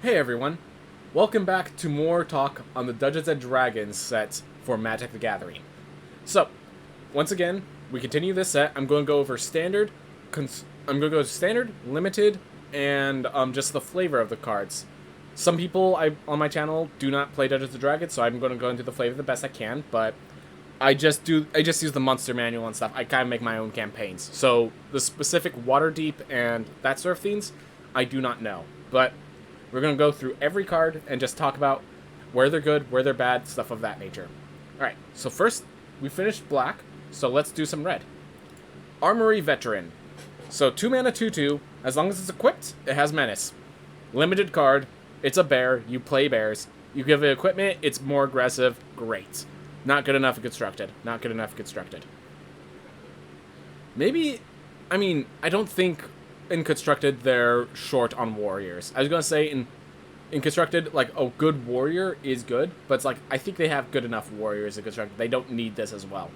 Hey everyone, welcome back to more talk on the Dungeons and Dragons set for Magic the Gathering. So, once again, we continue this set. I'm going to go over standard, limited, and just the flavor of the cards. Some people on my channel do not play Dungeons and Dragons, so I'm going to go into the flavor the best I can. But I just use the monster manual and stuff. I kind of make my own campaigns. So the specific Waterdeep and that sort of things, I do not know. But we're going to go through every card and just talk about where they're good, where they're bad, stuff of that nature. Alright, so first, we finished black, so let's do some red. Armory Veteran. So 2 mana 2/2, as long as it's equipped, it has menace. Limited card, it's a bear, you play bears. You give it equipment, it's more aggressive, great. Not good enough constructed. Not good enough constructed. Maybe, I don't think in constructed they're short on warriors. I was gonna say in constructed, like, a good warrior is good, but it's like I think they have good enough warriors in constructed. They don't need this as well.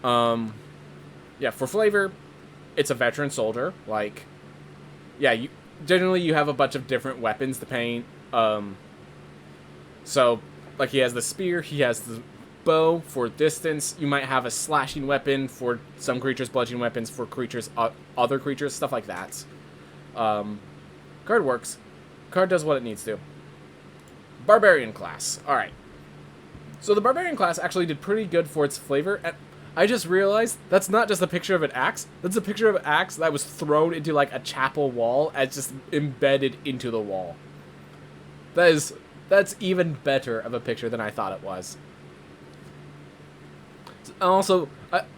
Yeah, for flavor, it's a veteran soldier. Like, yeah, you have a bunch of different weapons depending. So, like, he has the spear, he has the bow for distance. You might have a slashing weapon for some creatures, bludgeoning weapons for creatures, other creatures, stuff like that. Card works. Card does what it needs to. Barbarian class. Alright. So the Barbarian class actually did pretty good for its flavor. And I just realized that's not just a picture of an axe. That's a picture of an axe that was thrown into, like, a chapel wall and just embedded into the wall. That's even better of a picture than I thought it was. Also,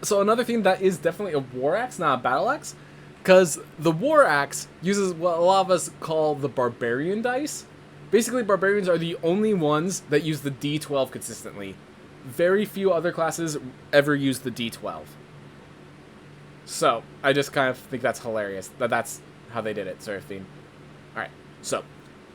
so another thing that is definitely a war axe, not a battle axe, because the war axe uses what a lot of us call the barbarian dice. Basically, barbarians are the only ones that use the D12 consistently. Very few other classes ever use the D12. So, I just kind of think that's hilarious, that's how they did it, sort of thing. Alright, so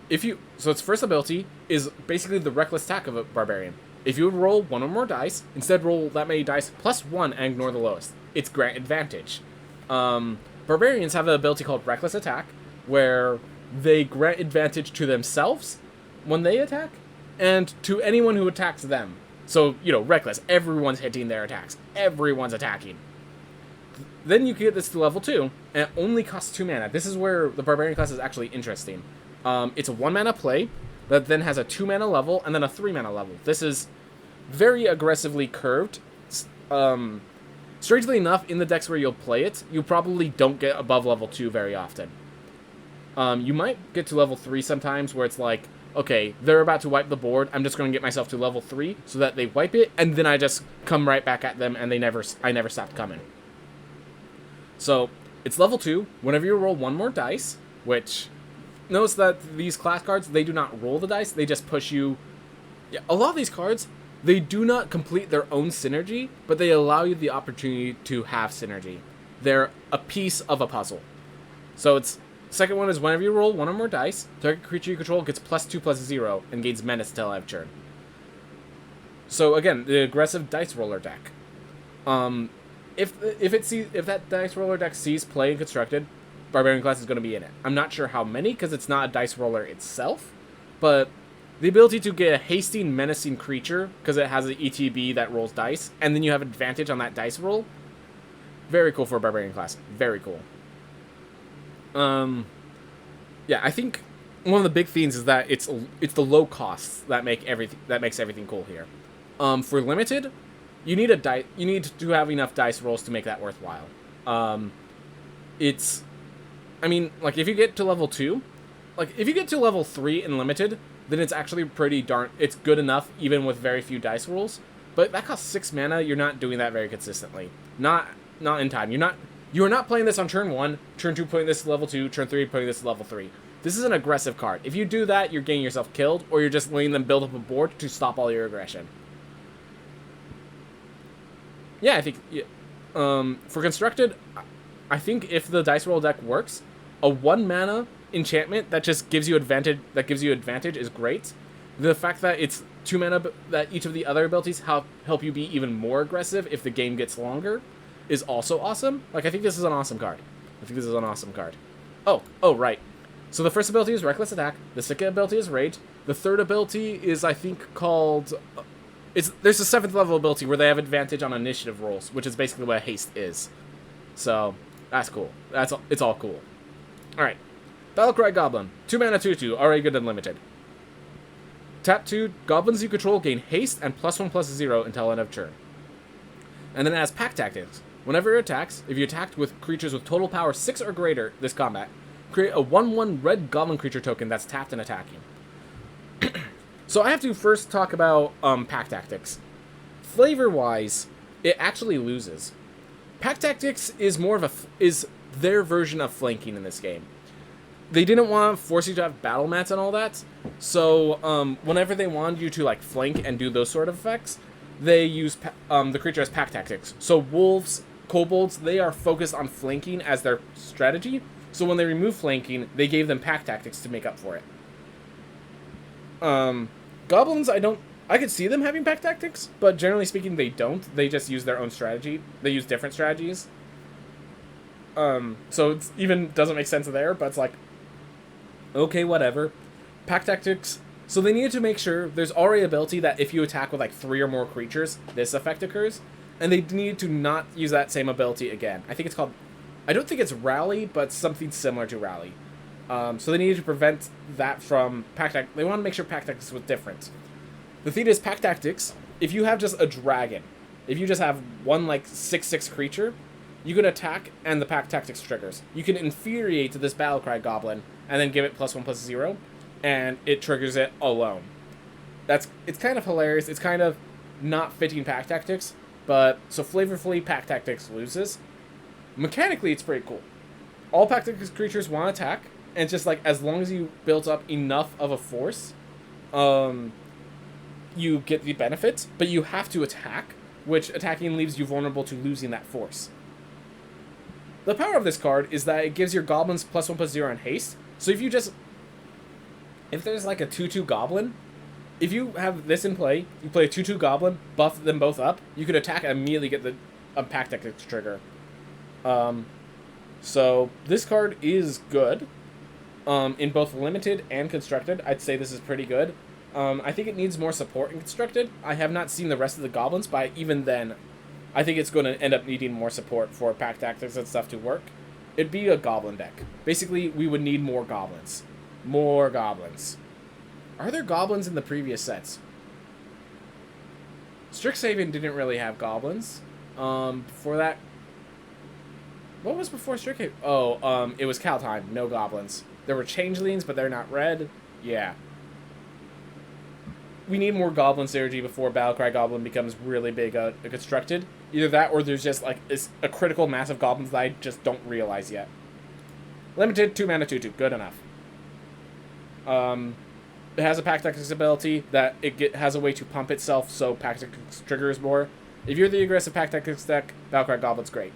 its first ability is basically the reckless attack of a barbarian. If you would roll one or more dice, instead roll that many dice plus 1 and ignore the lowest. It's grant advantage. Barbarians have an ability called Reckless Attack, where they grant advantage to themselves when they attack, and to anyone who attacks them. So, Reckless, everyone's hitting their attacks. Everyone's attacking. Then you can get this to level 2, and it only costs 2 mana. This is where the Barbarian class is actually interesting. It's a 1 mana play, that then has a 2 mana level, and then a 3 mana level. This is very aggressively curved. Strangely enough, in the decks where you'll play it, you probably don't get above level 2 very often. You might get to level 3 sometimes, where it's like, okay, they're about to wipe the board, I'm just going to get myself to level 3, so that they wipe it, and then I just come right back at them, and I never stopped coming. So, it's level 2, whenever you roll one more dice, which... Notice that these class cards, they do not roll the dice, they just push you... Yeah, a lot of these cards, they do not complete their own synergy, but they allow you the opportunity to have synergy. They're a piece of a puzzle. So it's... Second one is whenever you roll one or more dice, target creature you control gets +2/+0 and gains menace till end of turn. So again, the aggressive dice roller deck. If that dice roller deck sees play and constructed, Barbarian class is going to be in it. I'm not sure how many, because it's not a dice roller itself, but the ability to get a hasting, menacing creature, because it has an ETB that rolls dice, and then you have advantage on that dice roll, very cool for a Barbarian class. Very cool. Yeah, I think one of the big themes is that it's the low costs that makes everything cool here. For limited, you need to have enough dice rolls to make that worthwhile. Like, if you get to level 2, like, if you get to level 3 in limited, then it's actually it's good enough, even with very few dice rolls. But that costs 6 mana, you're not doing that very consistently. Not in time. You are not playing this on turn 1, turn 2 putting this to level 2, turn 3 putting this to level 3. This is an aggressive card. If you do that, you're getting yourself killed, or you're just letting them build up a board to stop all your aggression. Yeah, I think, for constructed, I think if the dice roll deck works, a 1 mana enchantment that just gives you advantage is great. The fact that it's 2 mana, that each of the other abilities help you be even more aggressive if the game gets longer, is also awesome. Like, I think this is an awesome card. Oh, right. So the first ability is Reckless Attack. The second ability is Rage. The third ability is, I think, called... There's a 7th level ability where they have advantage on initiative rolls, which is basically what Haste is. So, that's cool. It's all cool. Alright. Battlecry Goblin. 2 mana 2/2, already good and limited. Tap 2, goblins you control gain haste and +1/+0 until end of turn. And then it has Pack Tactics. Whenever it attacks, if you attacked with creatures with total power 6 or greater this combat, create a 1/1 red goblin creature token that's tapped and attacking. So I have to first talk about Pack Tactics. Flavor-wise, it actually loses. Pack Tactics is more of is their version of flanking in this game. They didn't want to force you to have battle mats and all that, so whenever they wanted you to like flank and do those sort of effects, they use the creature as Pack Tactics. So wolves, kobolds, they are focused on flanking as their strategy. So when they remove flanking, they gave them Pack Tactics to make up for it. Goblins, I could see them having Pack Tactics, but generally speaking, they don't. They just use their own strategy. They use different strategies. So it even doesn't make sense there, but it's like, okay, whatever. Pack Tactics. So they needed to make sure there's already ability that if you attack with like 3 or more creatures, this effect occurs. And they needed to not use that same ability again. I think it's called, I don't think it's Rally, but something similar to Rally. So they needed to prevent that from Pack Tactics. They want to make sure Pack Tactics was different. The thing is, Pack Tactics, if you have just a dragon, if you just have one like 6/6 creature, you can attack and the Pack Tactics triggers. You can infuriate this Battlecry Goblin and then give it +1/+0, and it triggers it alone. It's kind of hilarious. It's kind of not fitting Pack Tactics, but so flavorfully Pack Tactics loses. Mechanically, it's pretty cool. All Pack Tactics creatures want to attack, and it's just like as long as you built up enough of a force, you get the benefits, but you have to attack, which attacking leaves you vulnerable to losing that force. The power of this card is that it gives your goblins +1/+0 and haste. So if there's like a 2/2 goblin, if you have this in play, you play a 2/2 goblin, buff them both up, you could attack and immediately get the Pack Tactics trigger. So this card is good. In both limited and constructed, I'd say this is pretty good. I think it needs more support in constructed. I have not seen the rest of the goblins, but even then, I think it's going to end up needing more support for Pack Tactics and stuff to work. It'd be a goblin deck. Basically, we would need more goblins. More goblins. Are there goblins in the previous sets? Strixhaven didn't really have goblins. Before that... What was before Strixhaven? Oh, it was Kaldheim. No goblins. There were changelings, but they're not red. Yeah. We need more goblin synergy before Battlecry Goblin becomes really big constructed. Either that or there's just like a critical mass of goblins that I just don't realize yet. Limited, 2 mana 2/2. Good enough. It has a Pack Tactics ability that has a way to pump itself so Pack Tactics triggers more. If you're the aggressive Pack Tactics deck, Battlecry Goblin's great.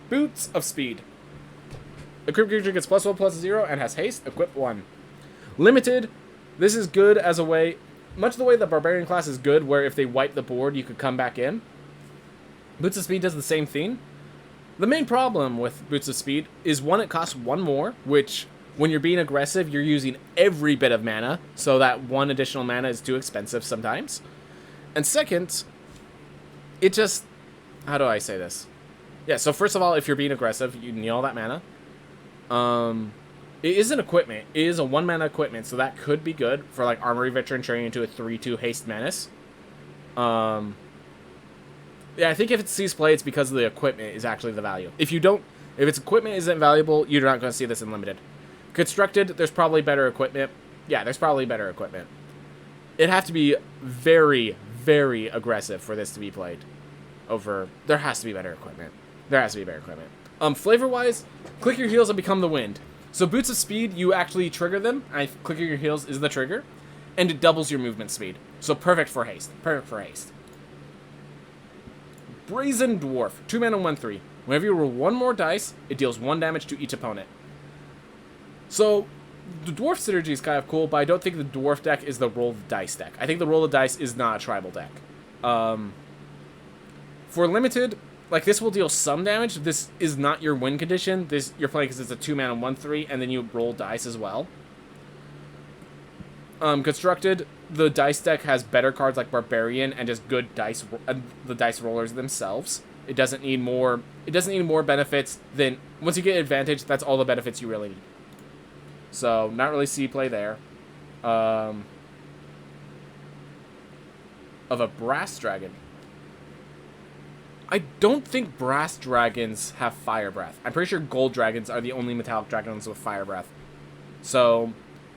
Boots of Speed. Equip creature gets +1/+0 and has haste. Equip 1. Limited. This is good as a way... Much the way the Barbarian class is good, where if they wipe the board, you could come back in. Boots of Speed does the same thing. The main problem with Boots of Speed is, one, it costs 1 more, which, when you're being aggressive, you're using every bit of mana, so that 1 additional mana is too expensive sometimes. And second, it just... How do I say this? Yeah, so first of all, if you're being aggressive, you need all that mana. It is an equipment. It is a 1 mana equipment, so that could be good for like Armory Veteran turning into a 3/2 haste menace. Yeah, I think if it sees play, it's because the equipment is actually the value. If its equipment isn't valuable, you're not going to see this in limited. Constructed, there's probably better equipment. Yeah, there's probably better equipment. It'd have to be very, very aggressive for this to be played. There has to be better equipment. Flavor-wise, click your heels and become the wind. So Boots of Speed, you actually trigger them. Clicking your heels is the trigger. And it doubles your movement speed. So perfect for haste. Brazen Dwarf. 2 mana 1/3. Whenever you roll 1 more dice, it deals 1 damage to each opponent. So the Dwarf synergy is kind of cool, but I don't think the Dwarf deck is the roll the dice deck. I think the roll the dice is not a tribal deck. For limited, like, this will deal some damage. This is not your win condition. This you're playing because it's a 2-mana 1/3, and then you roll dice as well. Constructed, the dice deck has better cards like Barbarian and just good dice, the dice rollers themselves. It doesn't need more. It doesn't need more benefits than once you get advantage. That's all the benefits you really need. So not really C play there. Of a Brass Dragon. I don't think Brass Dragons have Fire Breath. I'm pretty sure Gold Dragons are the only metallic dragons with Fire Breath. So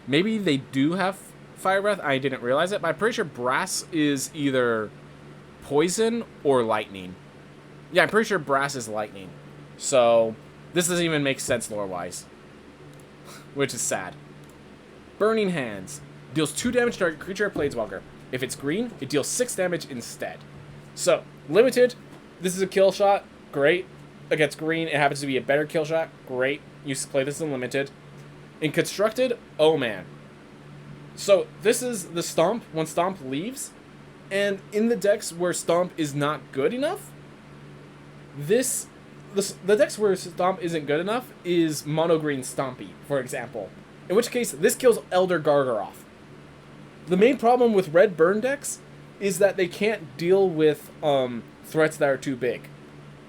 maybe they do have Fire Breath. I didn't realize it, but I'm pretty sure Brass is either Poison or Lightning. Yeah, I'm pretty sure Brass is Lightning. So this doesn't even make sense lore-wise, which is sad. Burning Hands. Deals 2 damage to target creature or Planeswalker. If it's green, it deals 6 damage instead. So, limited. This is a kill shot. Great. Against green, it happens to be a better kill shot. Great. You play this in limited. In constructed, oh man. So, this is the Stomp when Stomp leaves. And in the decks where Stomp is not good enough, the decks where Stomp isn't good enough is Mono Green Stompy, for example. In which case, this kills Elder Gargaroth. The main problem with red burn decks is that they can't deal with threats that are too big.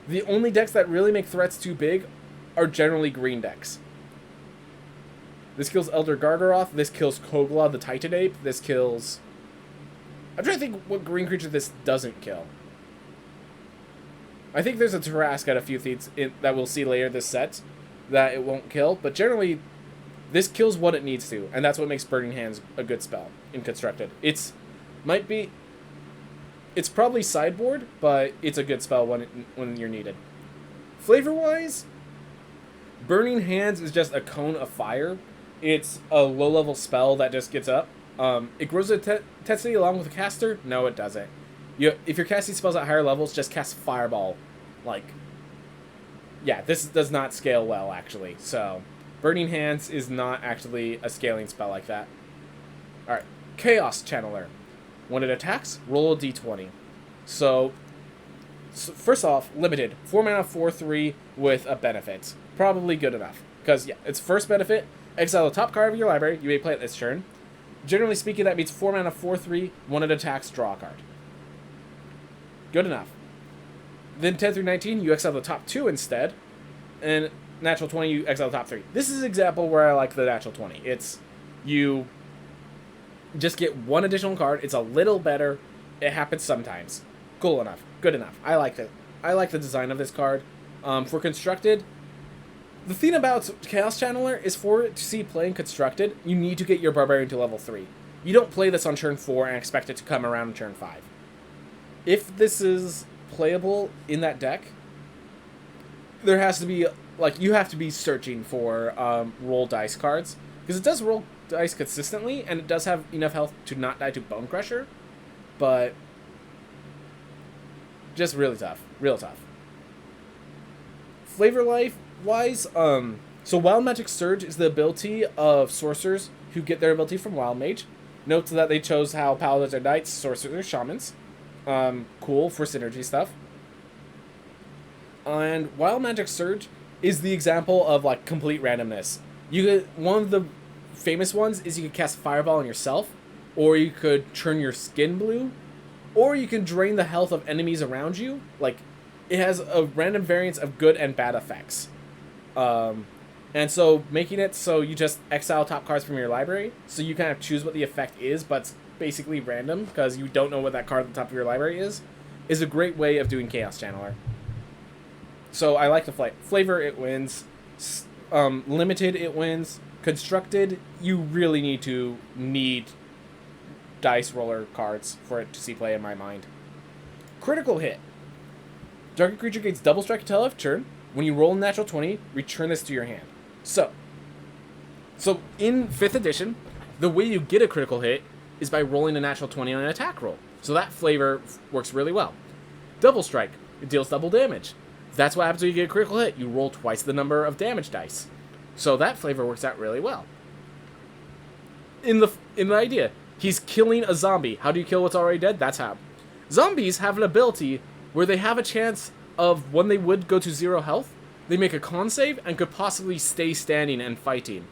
The only decks that really make threats too big are generally green decks. This kills Elder Gargaroth. This kills Kogla the Titan Ape. This kills... I'm trying to think what green creature this doesn't kill. I think there's a Tarask at a few things that we'll see later this set that it won't kill, but generally this kills what it needs to, and that's what makes Burning Hands a good spell in Constructed. It's probably sideboard, but it's a good spell when you're needed. Flavor-wise, Burning Hands is just a cone of fire. It's a low-level spell that just gets up. It grows intensity along with the caster? No, it doesn't. If you're casting spells at higher levels, just cast Fireball. Yeah, this does not scale well, actually. So, Burning Hands is not actually a scaling spell like that. Alright, Chaos Channeler. When it attacks, roll a d20. So first off, limited. 4 mana, 4/3 with a benefit. Probably good enough. Because, yeah, its first benefit, exile the top card of your library. You may play it this turn. Generally speaking, that means 4 mana, 4/3. When it attacks, draw a card. Good enough. Then 10 through 19, you exile the top 2 instead. And natural 20, you exile the top 3. This is an example where I like the natural 20. It's, you just get 1 additional card. It's a little better. It happens sometimes. Cool enough. Good enough. I like it. I like the design of this card. For Constructed, the thing about Chaos Channeler is for it to see play in Constructed, you need to get your Barbarian to level 3. You don't play this on turn 4 and expect it to come around on turn 5. If this is playable in that deck, there has to be, you have to be searching for roll dice cards. Because it does roll dice consistently, and it does have enough health to not die to Bone Crusher. But just really tough. Real tough. Flavor life-wise, so Wild Magic Surge is the ability of sorcerers who get their ability from Wild Mage. Note that they chose how Paladins are Knights, Sorcerers are Shamans. Cool for synergy stuff. And Wild Magic Surge is the example of, complete randomness. One of the famous ones is you could cast Fireball on yourself, or you could turn your skin blue, or you can drain the health of enemies around you. It has a random variance of good and bad effects. And so making it so you just exile top cards from your library, so you kind of choose what the effect is, but it's basically random, because you don't know what that card at the top of your library is a great way of doing Chaos Channeler. So I like the flavor, it wins. Limited, it wins. Constructed, you really need dice roller cards for it to see play in my mind. Critical Hit. Target creature gains double strike until end of turn. When you roll a natural 20, return this to your hand. So in 5th edition, the way you get a critical hit is by rolling a natural 20 on an attack roll. So that flavor works really well. Double strike, it deals double damage. That's what happens when you get a critical hit. You roll twice the number of damage dice. So that flavor works out really well. In the idea, he's killing a zombie. How do you kill what's already dead? That's how. Zombies have an ability where they have a chance of when they would go to 0 health, they make a con save and could possibly stay standing and fighting.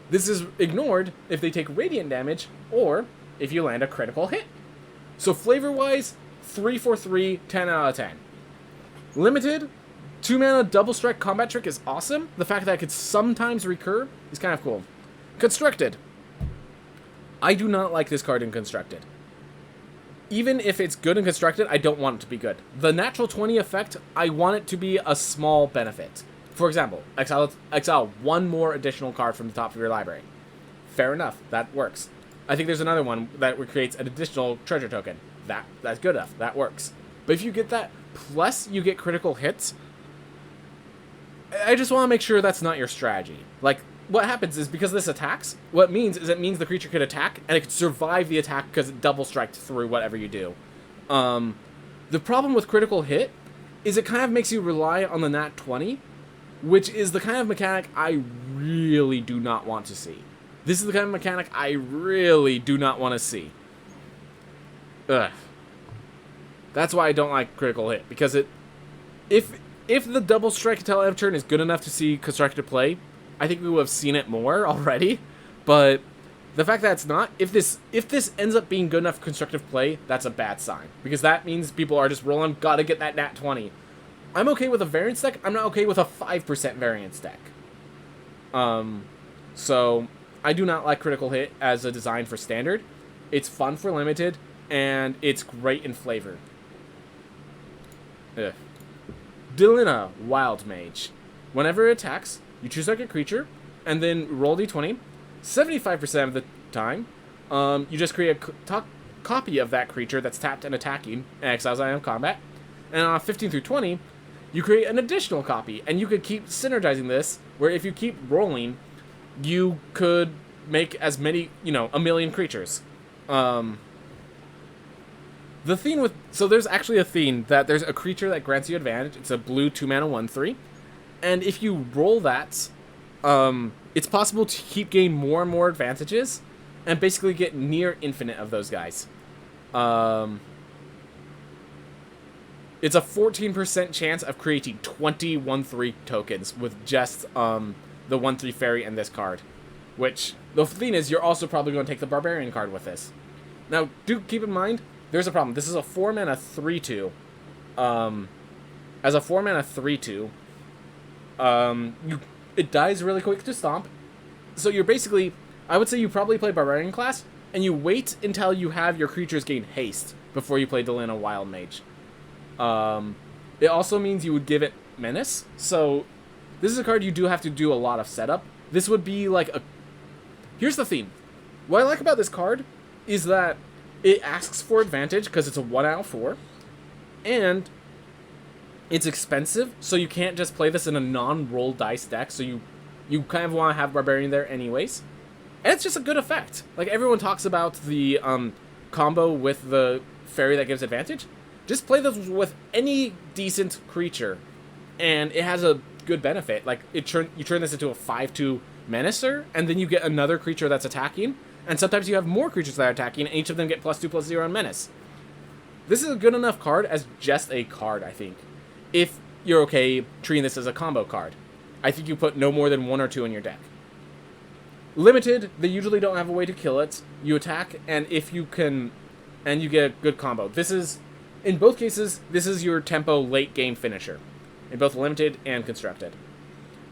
This is ignored if they take radiant damage or if you land a critical hit. So flavor-wise, 3 for 3, 10 out of 10. Limited, 2 mana double strike combat trick is awesome. The fact that it could sometimes recur is kind of cool. Constructed. I do not like this card in Constructed. Even if it's good in Constructed, I don't want it to be good. The natural 20 effect, I want it to be a small benefit. For example, exile one more additional card from the top of your library. Fair enough, that works. I think there's another one that creates an additional treasure token. That's good enough, that works. But if you get that, plus you get critical hits, I just want to make sure that's not your strategy. Like, what happens is, because this attacks, what it means is the creature could attack, and it could survive the attack because it double striked through whatever you do. The problem with critical hit is it kind of makes you rely on the nat 20, which is the kind of mechanic I really do not want to see. This is the kind of mechanic I really do not want to see. Ugh. That's why I don't like critical hit, because if the double strike until end of turn is good enough to see Constructed play, I think we would have seen it more already. But the fact that it's not, if this ends up being good enough for constructive play, that's a bad sign, because that means people are just rolling, gotta get that nat 20. I'm okay with a variance deck. I'm not okay with a 5% variance deck. So I do not like critical hit as a design for standard. It's fun for limited, and it's great in flavor. Ugh. Delina, Wild Mage. Whenever it attacks, you choose like a creature, and then roll d20. 75% of the time, you just create a copy of that creature that's tapped and attacking, and exiles it out of combat. And on 15 through 20, you create an additional copy, and you could keep synergizing this, where if you keep rolling, you could make as many, a million creatures. The theme with... So there's actually a theme that there's a creature that grants you advantage. It's a blue 2-mana 1/3. And if you roll that, it's possible to keep getting more and more advantages and basically get near infinite of those guys. It's a 14% chance of creating 20 1/3 tokens with just the 1/3 fairy and this card. Which, the thing is, you're also probably going to take the barbarian card with this. Now, do keep in mind, there's a problem. This is a 4-mana 3/2. As a 4-mana 3/2, it dies really quick to stomp. So you're basically, I would say you probably play barbarian class, and you wait until you have your creatures gain haste before you play Delina Wild Mage. It also means you would give it menace. So this is a card you do have to do a lot of setup. This would be like a... Here's the theme. What I like about this card is that it asks for advantage because it's a 1 out of 4. And it's expensive, so you can't just play this in a non-roll dice deck, so you kind of want to have Barbarian there anyways. And it's just a good effect. Like, everyone talks about the combo with the fairy that gives advantage. Just play this with any decent creature, and it has a good benefit. Like, you turn this into a 5/2 Menacer, and then you get another creature that's attacking, and sometimes you have more creatures that are attacking, and each of them get +2/+0 on Menace. This is a good enough card as just a card, I think. If you're okay treating this as a combo card. I think you put no more than 1 or 2 in your deck. Limited, they usually don't have a way to kill it. You attack, and if you can... And you get a good combo. This is... In both cases, this is your tempo late game finisher. In both limited and constructed.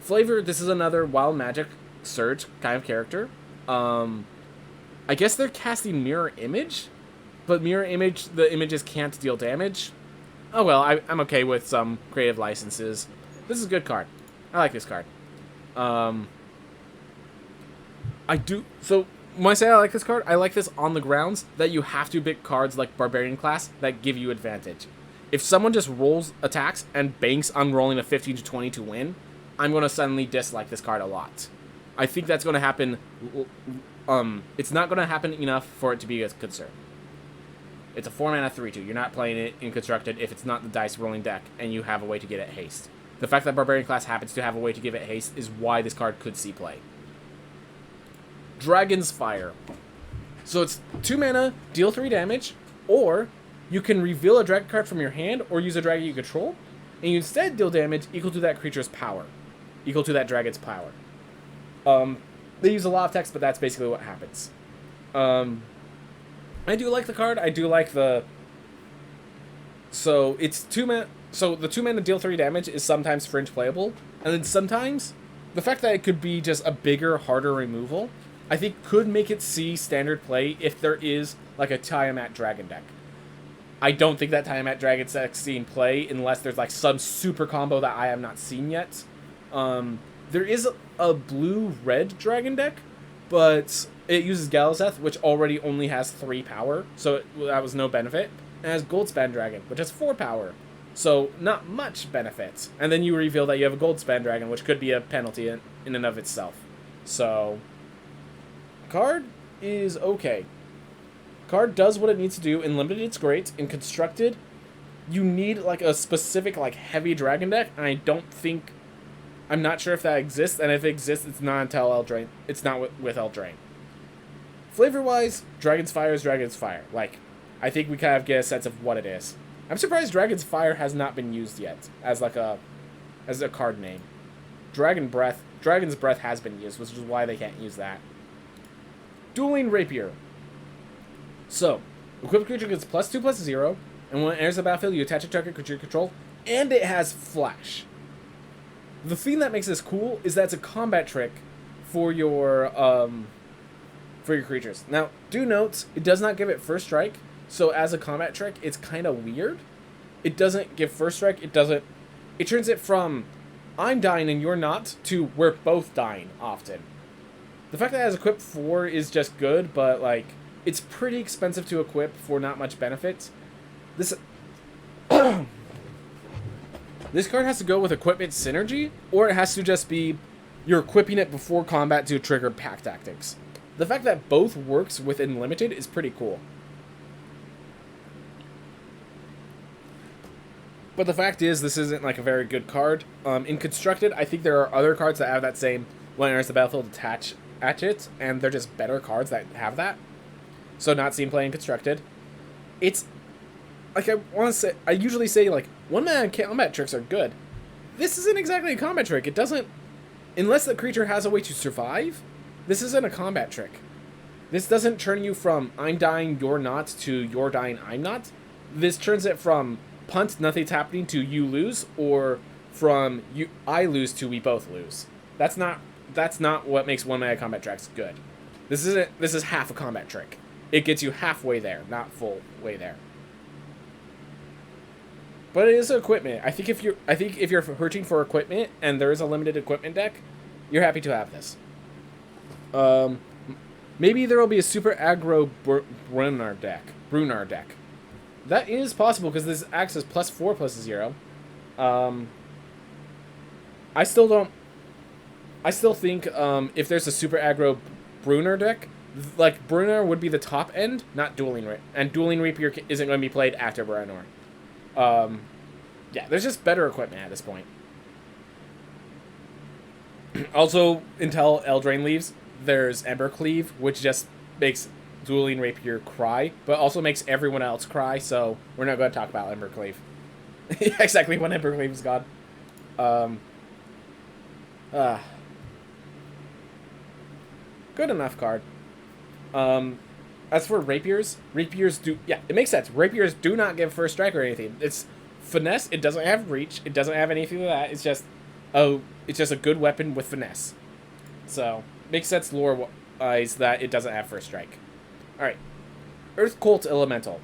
Flavor, this is another Wild Magic Surge kind of character. I guess they're casting Mirror Image, but Mirror Image, the images can't deal damage. Oh well, I'm okay with some creative licenses. This is a good card. I like this card. I do... So, when I say I like this card, I like this on the grounds that you have to pick cards like Barbarian class that give you advantage. If someone just rolls attacks and banks on rolling a 15 to 20 to win, I'm going to suddenly dislike this card a lot. I think that's going to happen... it's not going to happen enough for it to be a concern. It's a 4-mana 3/2. You're not playing it in Constructed if it's not the dice rolling deck and you have a way to get it haste. The fact that Barbarian class happens to have a way to give it haste is why this card could see play. Dragon's Fire. So it's 2 mana, deal 3 damage, or you can reveal a dragon card from your hand or use a dragon you control. and you instead deal damage equal to that creature's power, equal to that dragon's power. They use a lot of text, but that's basically what happens. I do like the card. I do like the... So, it's 2 mana... So, the 2 mana deal 3 damage is sometimes fringe playable. And then sometimes, the fact that it could be just a bigger, harder removal, I think could make it see standard play if there is, like, a Tiamat Dragon deck. I don't think that Tiamat Dragon deck's seen play unless there's, like, some super combo that I have not seen yet. There is a blue-red Dragon deck, but it uses Galazeth, which already only has 3 power, so that was no benefit. It has Goldspan Dragon, which has 4 power, so not much benefit. And then you reveal that you have a Goldspan Dragon, which could be a penalty in and of itself. So, card is okay. Card does what it needs to do. In Limited, it's great. In Constructed, you need like a specific like heavy dragon deck, and I don't think... I'm not sure if that exists, and if it exists, it's not until Eldraine. It's not with Eldraine. Flavor-wise, Dragon's Fire is Dragon's Fire. Like, I think we kind of get a sense of what it is. I'm surprised Dragon's Fire has not been used yet as like a card name. Dragon's Breath has been used, which is why they can't use that. Dueling Rapier. So, equipped creature gets +2/+0, and when it enters the battlefield, you attach a target creature you control, and it has Flash. The thing that makes this cool is that it's a combat trick for your creatures. Now, do note, it does not give it first strike, so as a combat trick, it's kind of weird. It doesn't give first strike, it turns it from, I'm dying and you're not, to we're both dying, often. The fact that it has equip 4 is just good, but, like, it's pretty expensive to equip for not much benefit. This card has to go with equipment synergy, or it has to just be you're equipping it before combat to trigger pack tactics. The fact that both works within Limited is pretty cool. But the fact is, this isn't like a very good card. In Constructed, I think there are other cards that have that same when it enters the battlefield attach it, and they're just better cards that have that. So not seen play in Constructed. It's like I usually say like 1-mana combat tricks are good. This isn't exactly a combat trick. It doesn't, unless the creature has a way to survive. This isn't a combat trick. This doesn't turn you from I'm dying, you're not to you're dying, I'm not. This turns it from punt, nothing's happening to you lose, or from I lose to we both lose. That's not what makes 1-mana combat tricks good. This is half a combat trick. It gets you halfway there, not full way there. But it is equipment. I think if you're searching for equipment and there is a limited equipment deck, you're happy to have this. Maybe there will be a super aggro Brunar deck. That is possible because this acts as +4/+0. I still think if there's a super aggro Brunar deck, like Brunar would be the top end, not Dueling Rapier, and Dueling Rapier isn't going to be played after Brunar. Yeah, there's just better equipment at this point. Also, until Eldraine leaves, there's Embercleave, which just makes Dueling Rapier cry, but also makes everyone else cry, so we're not going to talk about Embercleave. Exactly when Embercleave is gone. Good enough card. As for Rapiers do... Yeah, it makes sense. Rapiers do not give first strike or anything. It's finesse. It doesn't have reach. It doesn't have anything like that. It's just a good weapon with finesse. So, makes sense lore-wise that it doesn't have first strike. Alright. Earth Cult Elemental.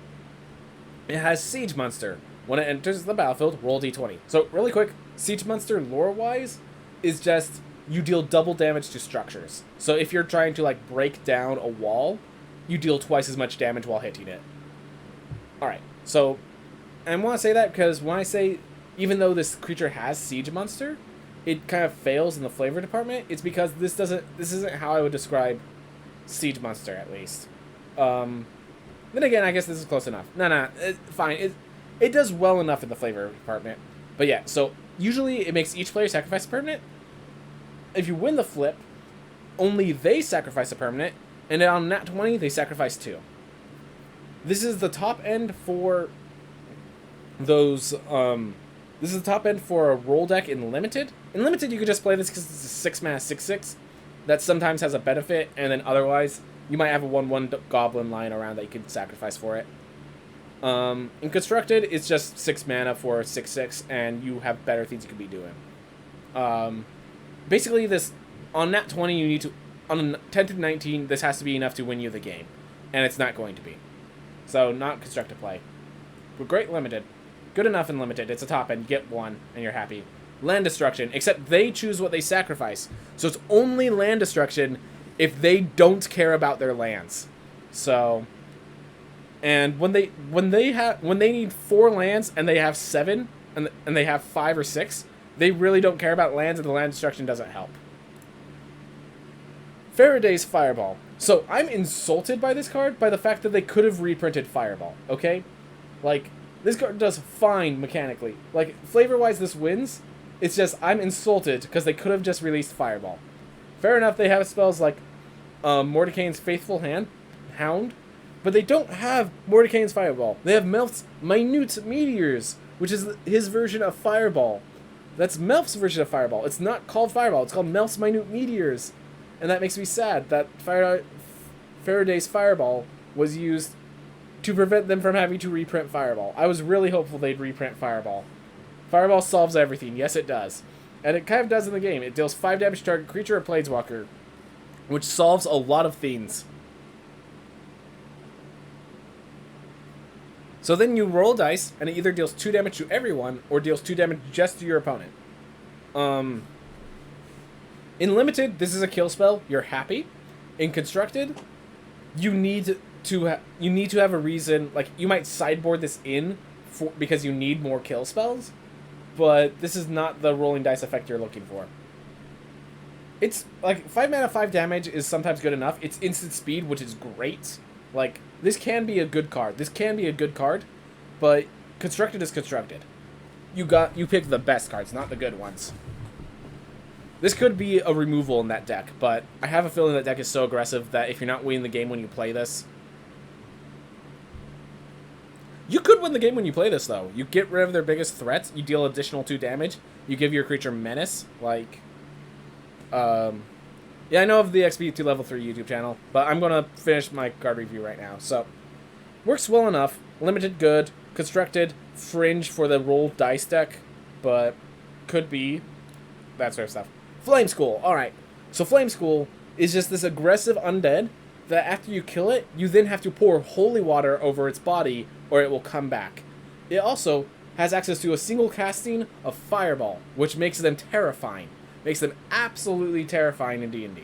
It has Siege Monster. When it enters the battlefield, roll d20. So, really quick, Siege Monster lore-wise is just you deal double damage to structures. So if you're trying to like break down a wall, you deal twice as much damage while hitting it. Alright, so I want to say that because when I say even though this creature has Siege Monster, it kind of fails in the flavor department, it's because this isn't how I would describe Siege Monster, at least. Then again, I guess this is close enough. No, fine. It does well enough in the flavor department. But yeah, so usually it makes each player sacrifice a permanent. If you win the flip, only they sacrifice a permanent, and on nat 20, they sacrifice 2. This is the top end for those This is the top end for a roll deck in Limited. In Limited, you could just play this because it's a 6 mana 6/6. That sometimes has a benefit, and then otherwise, you might have a 1/1 goblin lying around that you could sacrifice for it. In Constructed, it's just 6 mana for 6/6, and you have better things you could be doing. Basically, this on Nat 20, you need to on 10 to 19. This has to be enough to win you the game, and it's not going to be. So, not Constructed play. But great Limited. Good enough in Limited. It's a top end. You get 1, and you're happy. Land Destruction, except they choose what they sacrifice. So it's only Land Destruction if they don't care about their lands. So, and when they need 4 lands and they have 7 and they have 5 or 6, they really don't care about lands, and the Land Destruction doesn't help. Faraday's Fireball. So I'm insulted by this card by the fact that they could have reprinted Fireball. Okay, like this card does fine mechanically. Like flavor-wise, this wins. It's just, I'm insulted because they could have just released Fireball. Fair enough, they have spells like Mordekain's Faithful Hound, but they don't have Mordekain's Fireball. They have Melf's Minute Meteors, which is his version of Fireball. That's Melf's version of Fireball. It's not called Fireball, it's called Melf's Minute Meteors. And that makes me sad that Faraday's Fireball was used to prevent them from having to reprint Fireball. I was really hopeful they'd reprint Fireball. Fireball solves everything. Yes, it does. And it kind of does in the game. It deals 5 damage to target creature or planeswalker, which solves a lot of things. So then you roll dice, and it either deals 2 damage to everyone, or deals 2 damage just to your opponent. In Limited, this is a kill spell. You're happy. In Constructed, you need to have a reason. Like, you might sideboard this in because you need more kill spells, but this is not the rolling dice effect you're looking for. It's like 5 mana, 5 damage is sometimes good enough. It's instant speed, which is great. Like, this can be a good card. This can be a good card, but Constructed is Constructed. You pick the best cards, not the good ones. This could be a removal in that deck, but I have a feeling that deck is so aggressive that if you're not winning the game when you play this... You could win the game when you play this, though. You get rid of their biggest threats, you deal additional 2 damage, you give your creature Menace, like... Yeah, I know of the XP2 Level 3 YouTube channel, but I'm going to finish my card review right now. So, works well enough. Limited, good. Constructed, fringe for the roll dice deck, but could be that sort of stuff. Flame School, alright. So Flame School is just this aggressive undead that after you kill it, you then have to pour holy water over its body or it will come back. It also has access to a single casting of Fireball, which makes them terrifying. Makes them absolutely terrifying in D&D.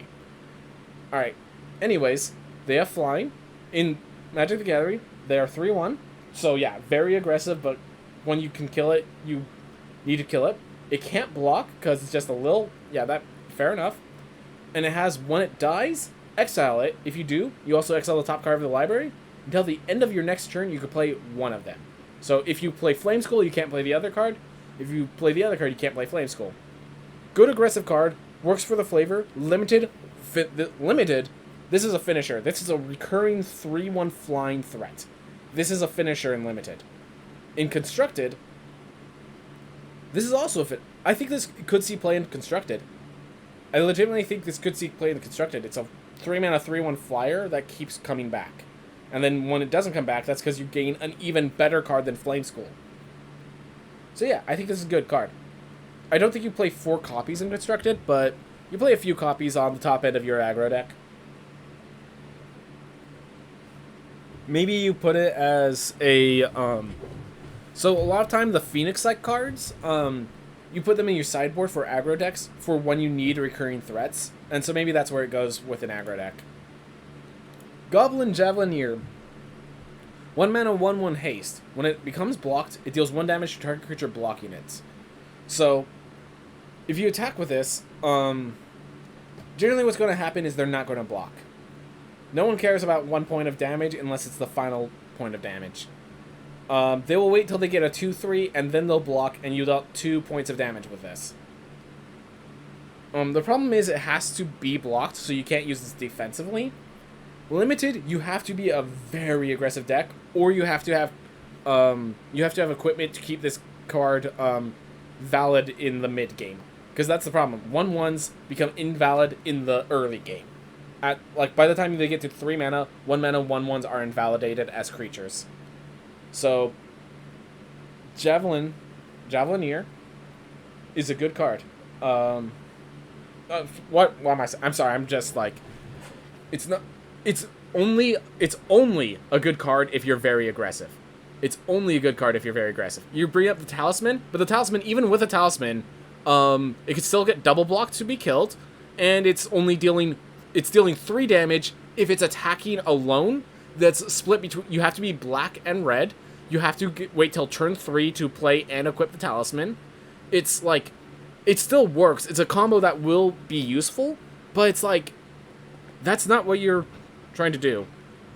Alright, anyways, they have flying. In Magic the Gathering, they are 3/1. So yeah, very aggressive, but when you can kill it, you need to kill it. It can't block, because it's just a little... Yeah, that fair enough. And it has, when it dies, exile it. If you do, you also exile the top card of the library. Until the end of your next turn, you can play one of them. So if you play Flame Skull, you can't play the other card. If you play the other card, you can't play Flame Skull. Good aggressive card. Works for the flavor. Limited. This is a finisher. This is a recurring 3/1 flying threat. This is a finisher in Limited. In Constructed... This is also a fit. I think this could see play in Constructed. I legitimately think this could see play in Constructed. It's a 3 mana 3/1 flyer that keeps coming back. And then when it doesn't come back, that's because you gain an even better card than Flame School. So yeah, I think this is a good card. I don't think you play 4 copies in Constructed, but you play a few copies on the top end of your aggro deck. Maybe you put it as a... So a lot of time the Phoenix-like cards, you put them in your sideboard for aggro decks for when you need recurring threats. And so maybe that's where it goes with an aggro deck. Goblin Javelineer. 1 mana, 1/1 haste. When it becomes blocked, it deals 1 damage to target creature blocking it. So, if you attack with this, generally what's going to happen is they're not going to block. No one cares about 1 point of damage unless it's the final point of damage. They will wait till they get a 2/3, and then they'll block, and you dealt 2 points of damage with this. The problem is it has to be blocked, so you can't use this defensively. Limited, you have to be a very aggressive deck, or you have to have equipment to keep this card valid in the mid game. Because that's the problem. 1/1s become invalid in the early game. By the time they get to 3 mana, 1 mana 1/1s are invalidated as creatures. So, Javelineer is a good card. What am I saying? I'm sorry, I'm just like, it's only a good card if you're very aggressive. It's only a good card if you're very aggressive. You bring up the Talisman, but the Talisman, even with a Talisman, it could still get double blocked to be killed, and it's dealing 3 damage if it's attacking alone. That's split between, you have to be black and red. You have to wait till turn 3 to play and equip the Talisman. It's like, it still works. It's a combo that will be useful, but it's like, that's not what you're trying to do.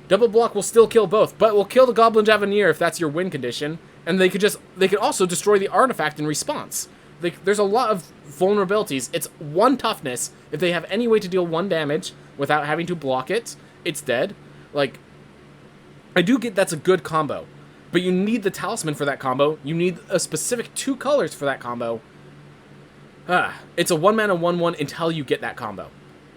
Double block will still kill both, but will kill the Goblin Javelineer if that's your win condition, and they could also destroy the artifact in response. There's a lot of vulnerabilities. It's 1 toughness. If they have any way to deal 1 damage without having to block it, it's dead. Like, I do get that's a good combo, but you need the Talisman for that combo. You need a specific 2 colors for that combo. It's a 1 mana 1/1 until you get that combo,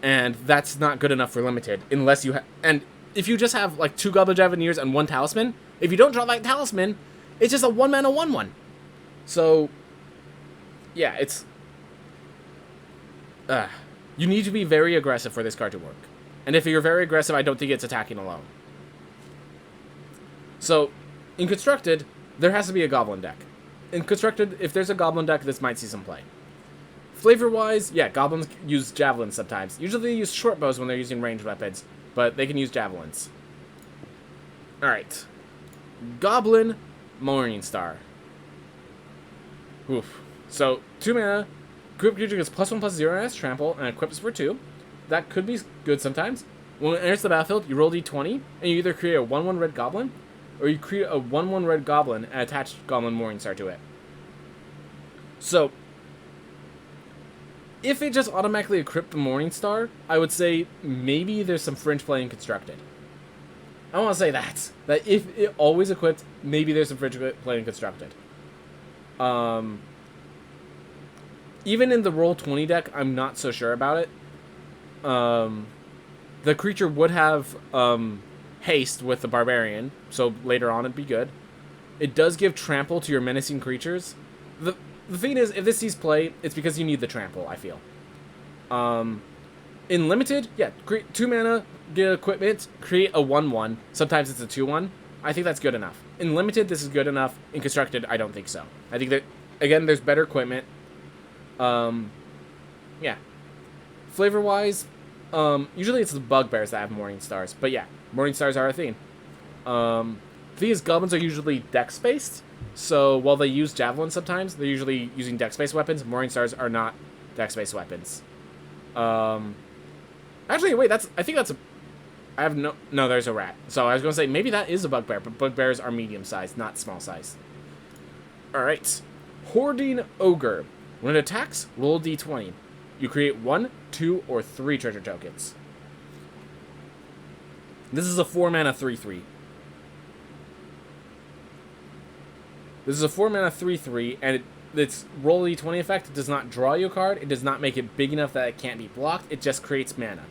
and that's not good enough for limited unless you and if you just have like 2 Goblin Javelineers and 1 Talisman, if you don't draw that Talisman, it's just a 1 mana 1/1. So, yeah, it's you need to be very aggressive for this card to work, and if you're very aggressive, I don't think it's attacking alone. So, in Constructed, there has to be a Goblin deck. In Constructed, if there's a Goblin deck, this might see some play. Flavor-wise, yeah, Goblins use Javelins sometimes. Usually they use short bows when they're using ranged weapons, but they can use Javelins. Alright. Goblin Morningstar. Oof. So, 2 mana, group creature gets +1/+0 as trample, and equips for 2. That could be good sometimes. When it enters the battlefield, you roll d20, and you either create a 1/1 red goblin, or you create a 1/1 red goblin and attach Goblin Morningstar to it. So, if it just automatically equipped the Morningstar, I would say maybe there's some fringe play in Constructed. I want to say that if it always equipped, maybe there's some fringe play in Constructed. Even in the Roll20 deck, I'm not so sure about it. The creature would have haste with the Barbarian, so later on it'd be good. It does give trample to your menacing creatures. The thing is, if this sees play, it's because you need the trample, I feel. In Limited, yeah, create 2 mana, get equipment, create a 1/1. Sometimes it's a 2/1. I think that's good enough. In Limited, this is good enough. In Constructed, I don't think so. I think that, again, there's better equipment. Yeah. Flavor-wise, usually it's the Bugbears that have Morningstars. But yeah, Morningstars are a thing. These goblins are usually dex-based. So while they use Javelin sometimes, they're usually using dex-based weapons. Morningstars are not dex-based weapons. Actually, wait, I think that's a... I have no... No, there's a rat. So I was going to say, maybe that is a Bugbear, but Bugbears are medium-sized, not small-sized. Alright. Hoarding Ogre. When it attacks, roll a d20. You create 1, 2, or 3 treasure tokens. This is a 4-mana 3/3. This is a 4-mana 3/3, and its roll a d20 effect does not draw you a card. It does not make it big enough that it can't be blocked. It just creates mana.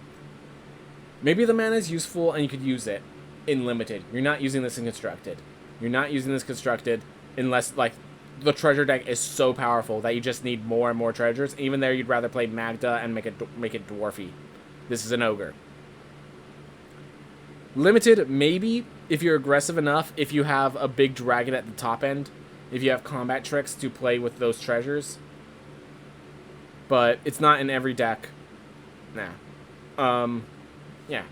Maybe the mana is useful and you could use it in Limited. You're not using this in Constructed. You're not using this Constructed unless, like, the treasure deck is so powerful that you just need more and more treasures. Even there, you'd rather play Magda and make it dwarfy. This is an ogre. Limited, maybe, if you're aggressive enough, if you have a big dragon at the top end, if you have combat tricks to play with those treasures. But it's not in every deck. Nah. Yeah.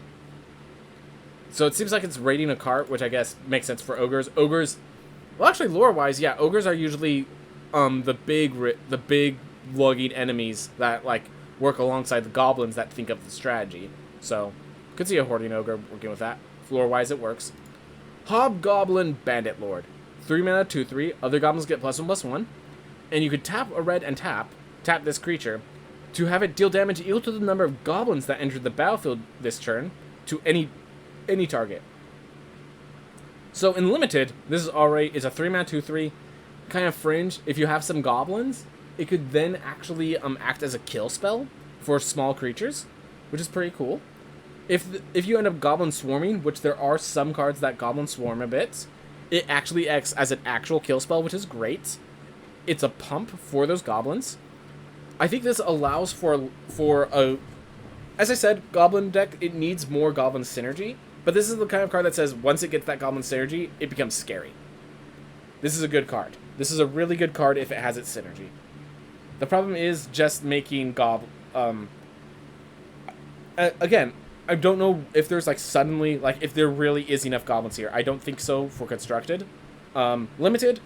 So it seems like it's raiding a cart, which I guess makes sense for ogres. Ogres, well, actually, lore-wise, yeah, ogres are usually the big lugging enemies that, like, work alongside the goblins that think of the strategy. So, could see a hoarding ogre working with that. Lore-wise, it works. Hobgoblin Bandit Lord. 3 mana, 2/3. Other goblins get +1/+1. And you could tap a red and tap this creature, to have it deal damage equal to the number of goblins that entered the battlefield this turn to any target. So in Limited, this is already, it's a 3 mana 2/3, kind of fringe. If you have some goblins, it could then actually act as a kill spell for small creatures, which is pretty cool. If you end up Goblin Swarming, which there are some cards that Goblin Swarm a bit, it actually acts as an actual kill spell, which is great. It's a pump for those goblins. I think this allows for a... As I said, Goblin deck, it needs more Goblin synergy, but this is the kind of card that says once it gets that Goblin synergy, it becomes scary. This is a good card. This is a really good card if it has its synergy. The problem is just making again, I don't know if there's like suddenly, like if there really is enough goblins here. I don't think so for constructed. Limited,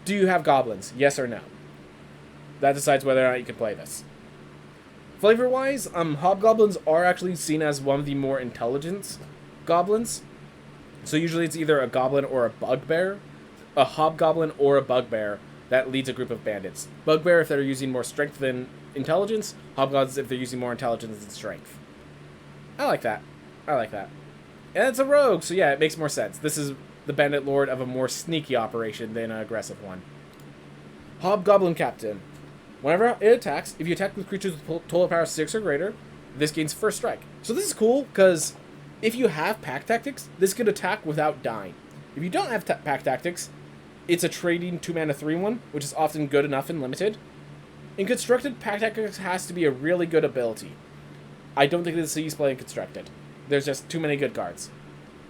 do you have goblins? Yes or no? That decides whether or not you can play this. Flavor-wise, hobgoblins are actually seen as one of the more intelligent goblins. So usually it's either a goblin or a bugbear. A hobgoblin or a bugbear that leads a group of bandits. Bugbear if they're using more strength than intelligence. Hobgoblins if they're using more intelligence than strength. I like that. I like that. And it's a rogue, so yeah, it makes more sense. This is the bandit lord of a more sneaky operation than an aggressive one. Hobgoblin Captain. Whenever it attacks, if you attack with creatures with total power 6 or greater, this gains first strike. So this is cool, because if you have Pack Tactics, this could attack without dying. If you don't have Pack Tactics, it's a trading 2-mana 3-1, which is often good enough in Limited. In Constructed, Pack Tactics has to be a really good ability. I don't think this is playing Constructed. There's just too many good cards.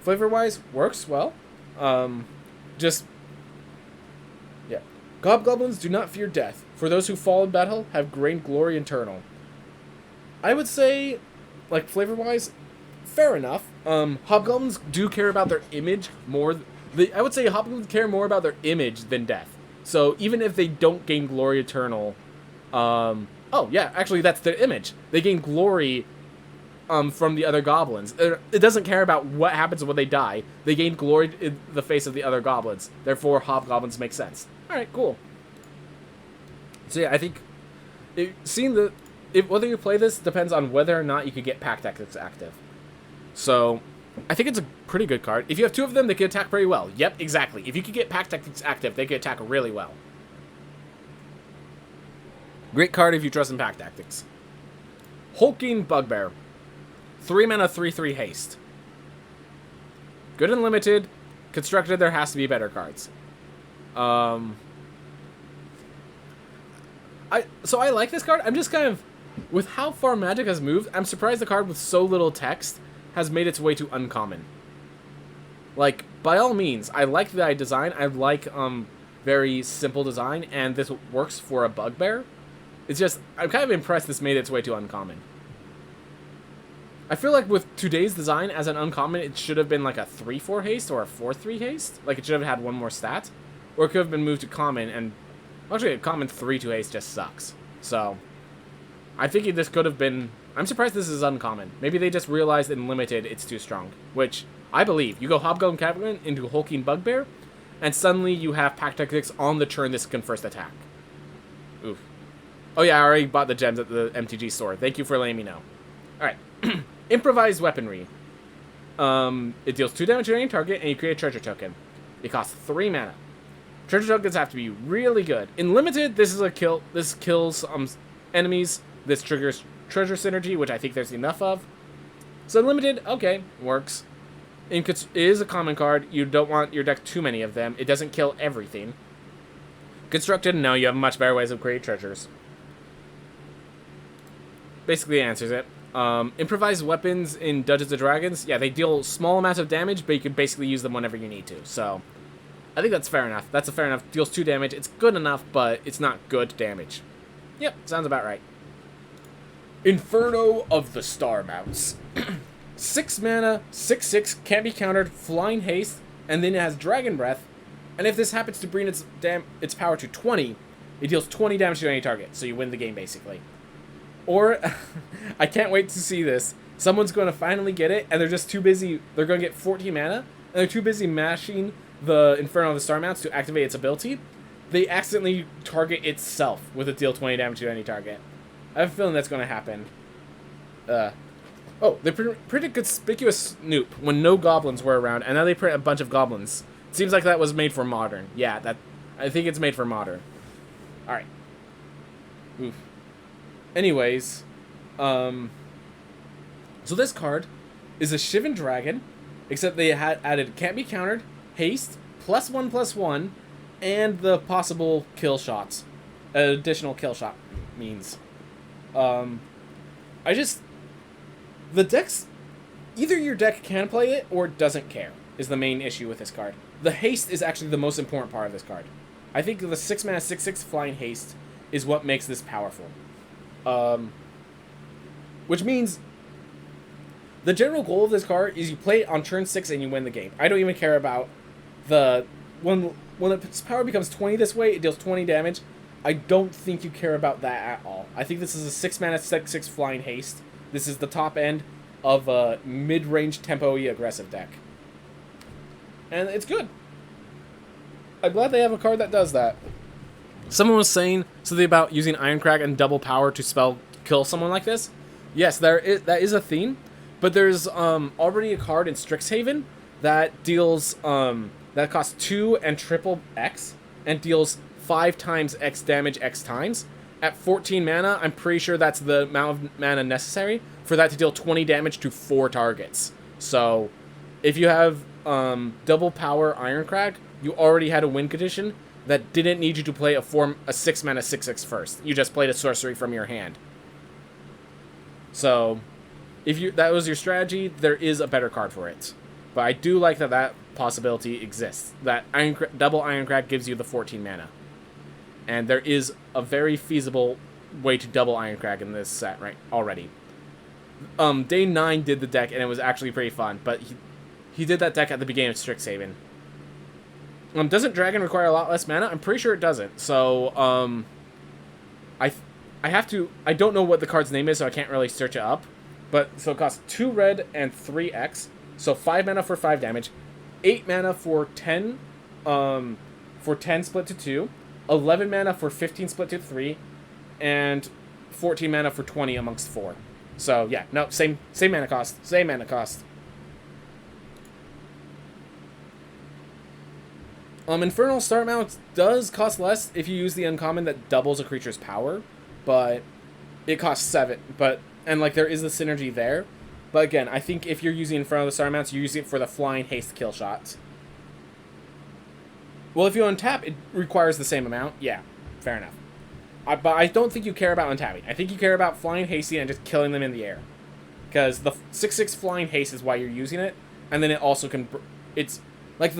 Flavor-wise, works well. Yeah. Hobgoblins do not fear death. For those who fall in battle, have gained glory eternal. I would say, like, flavor-wise, fair enough. Hobgoblins do care about their image more. I would say hobgoblins care more about their image than death. So even if they don't gain glory eternal, oh yeah, actually that's their image. They gain glory from the other goblins. It doesn't care about what happens when they die. They gain glory in the face of the other goblins. Therefore, hobgoblins make sense. All right, cool. So yeah, I think whether you play this depends on whether or not you could get Pack Tactics active. So I think it's a pretty good card. If you have two of them, they can attack pretty well. Yep, exactly. If you could get Pack Tactics active, they can attack really well. Great card if you trust in Pack Tactics. Hulking Bugbear. 3-mana 3/3 haste. Good and limited. Constructed, there has to be better cards. So I like this card. I'm just kind of, with how far Magic has moved, I'm surprised the card with so little text has made its way to uncommon. Like, by all means, I like the design. I like very simple design, and this works for a Bugbear. It's just, I'm kind of impressed this made its way to uncommon. I feel like with today's design as an uncommon, it should have been like a 3/4 haste or a 4/3 haste. Like, it should have had one more stat. Or it could have been moved to common, and actually a common 3/2 haste just sucks. So, I think this could have been... I'm surprised this is uncommon. Maybe they just realized in Limited it's too strong. Which, I believe. You go Hobgoblin Captain into Hulking Bugbear, and suddenly you have Pack Tactics on the turn this can first attack. Oof. Oh yeah, I already bought the gems at the MTG store. Thank you for letting me know. Alright. Improvised Weaponry. It deals 2 damage to any target, and you create a treasure token. It costs 3 mana. Treasure tokens have to be really good. In Limited, this is a kill. This kills enemies. This triggers treasure synergy, which I think there's enough of. So in Limited, okay, works. It is a common card. You don't want your deck too many of them. It doesn't kill everything. Constructed, no, you have much better ways of creating treasures. Basically answers it. Improvised weapons in Dungeons & Dragons, yeah, they deal small amounts of damage, but you can basically use them whenever you need to. So, I think that's fair enough. That's a fair enough. Deals 2 damage. It's good enough, but it's not good damage. Yep, sounds about right. Inferno of the Star Mounts. 6 mana, 6/6, can't be countered, flying haste, and then it has Dragon Breath. And if this happens to bring its power to 20, it deals 20 damage to any target. So you win the game, basically. Or, I can't wait to see this. Someone's going to finally get it, and they're just too busy. They're going to get 14 mana, and they're too busy mashing the Inferno of the Star Mounts to activate its ability. They accidentally target itself with a deal 20 damage to any target. I have a feeling that's going to happen. Oh, they printed Conspicuous Snoop when no goblins were around, and now they print a bunch of goblins. It seems like that was made for Modern. Yeah, I think it's made for Modern. Alright. Oof. Anyways, so this card is a Shivan Dragon, except they had added can't be countered, haste, +1/+1, and the possible kill shots. Additional kill shot means. The decks, either your deck can play it or doesn't care, is the main issue with this card. The haste is actually the most important part of this card. I think the 6 mana 6/6 flying haste is what makes this powerful. Which means the general goal of this card is you play it on turn 6 and you win the game. I don't even care about when its power becomes 20 this way, it deals 20 damage. I don't think you care about that at all. I think this is a 6 mana 6/6 flying haste. This is the top end of a mid-range tempo-y aggressive deck. And it's good. I'm glad they have a card that does that. Someone was saying something about using Ironcrag and double power to kill someone like this. Yes, that is a theme, but there's already a card in Strixhaven that deals that costs 2 and triple X and deals 5 times X damage X times. At 14 mana, I'm pretty sure that's the amount of mana necessary for that to deal 20 damage to 4 targets. So, if you have double power Ironcrag, you already had a win condition that didn't need you to play a 6 mana 6/6 first. You just played a sorcery from your hand. So, if that was your strategy, there is a better card for it. But I do like that possibility exists. That double Ironcrag gives you the 14 mana. And there is a very feasible way to double Ironcrag in this set already. Day 9 did the deck, and it was actually pretty fun, but he did that deck at the beginning of Strixhaven. Doesn't Dragon require a lot less mana? I'm pretty sure it doesn't. So, I don't know what the card's name is, so I can't really search it up. But, so it costs 2 red and 3 X, so 5 mana for 5 damage, 8 mana for 10 split to 2, 11 mana for 15 split to 3, and 14 mana for 20 amongst 4. So, yeah, no, same mana cost. Same mana cost. Infernal Start Mount does cost less if you use the uncommon that doubles a creature's power, but it costs 7. And there is the synergy there. But again, I think if you're using Infernal Start Mounts, you're using it for the flying haste kill shots. Well, if you untap, it requires the same amount. Yeah, fair enough. But I don't think you care about untapping. I think you care about flying hasting and just killing them in the air. Because the 6/6 flying haste is why you're using it. And then it also can... It's like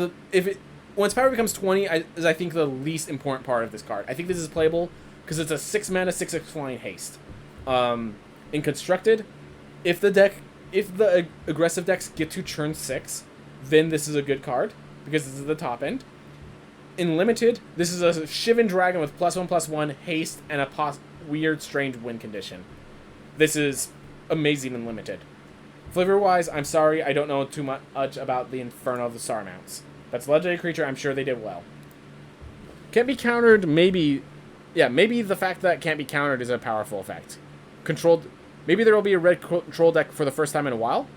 once power becomes 20 is I think the least important part of this card. I think this is playable because it's a 6 mana 6/6 flying haste. In Constructed, if the aggressive decks get to turn 6, then this is a good card because this is the top end. In Limited, this is a Shivan Dragon with +1/+1 haste and a weird strange win condition. This is amazing in Limited. Flavor-wise, I'm sorry, I don't know too much about the Inferno of the Star Mounts. That's a legendary creature, I'm sure they did well. Can't be countered, maybe... Yeah, maybe the fact that it can't be countered is a powerful effect. Maybe there will be a red control deck for the first time in a while?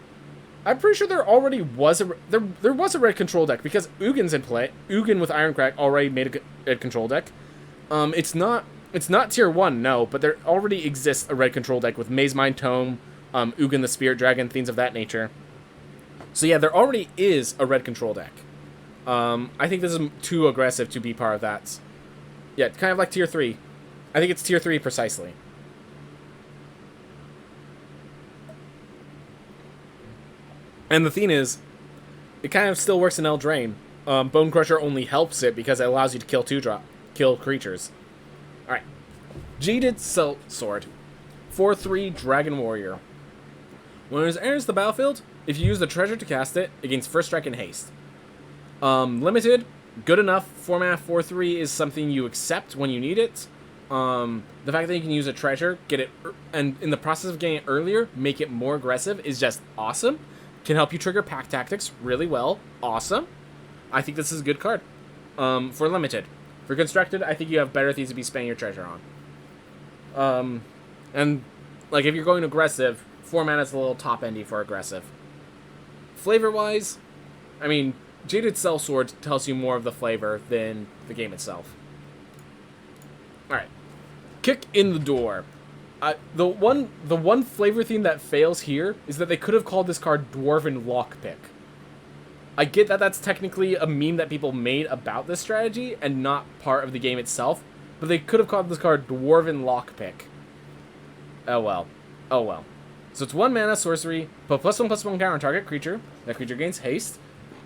I'm pretty sure there already was there was a red control deck, because Ugin's in play. Ugin with Ironcrag already made a red control deck. It's not tier 1, no, but there already exists a red control deck with Mazemind Tome, Ugin the Spirit Dragon, things of that nature. So yeah, there already is a red control deck. I think this is too aggressive to be part of that. Yeah, it's kind of like tier 3. I think it's tier 3 precisely. And the thing is, it kind of still works in Eldraine. Bone Crusher only helps it because it allows you to kill creatures. Alright. Jaded Sellsword. 4/3 Dragon Warrior. When it enters the battlefield, if you use the treasure to cast it, it gains first strike and haste. Limited, good enough. 4 mana 4/3 is something you accept when you need it. The fact that you can use a treasure, get it, and in the process of getting it earlier, make it more aggressive is just awesome. Can help you trigger pack tactics really well. Awesome. I think this is a good card. For Limited. For Constructed, I think you have better things to be spending your treasure on. And if you're going aggressive, 4 mana is a little top endy for aggressive. Flavor-wise, I mean, Jaded Sellsword tells you more of the flavor than the game itself. Alright. Kick in the door. The one flavor theme that fails here is that they could have called this card Dwarven Lockpick. I get that that's technically a meme that people made about this strategy and not part of the game itself, but they could have called this card Dwarven Lockpick. Oh well. Oh well. So it's 1 mana, sorcery, put +1/+1 counter on target creature. That creature gains haste,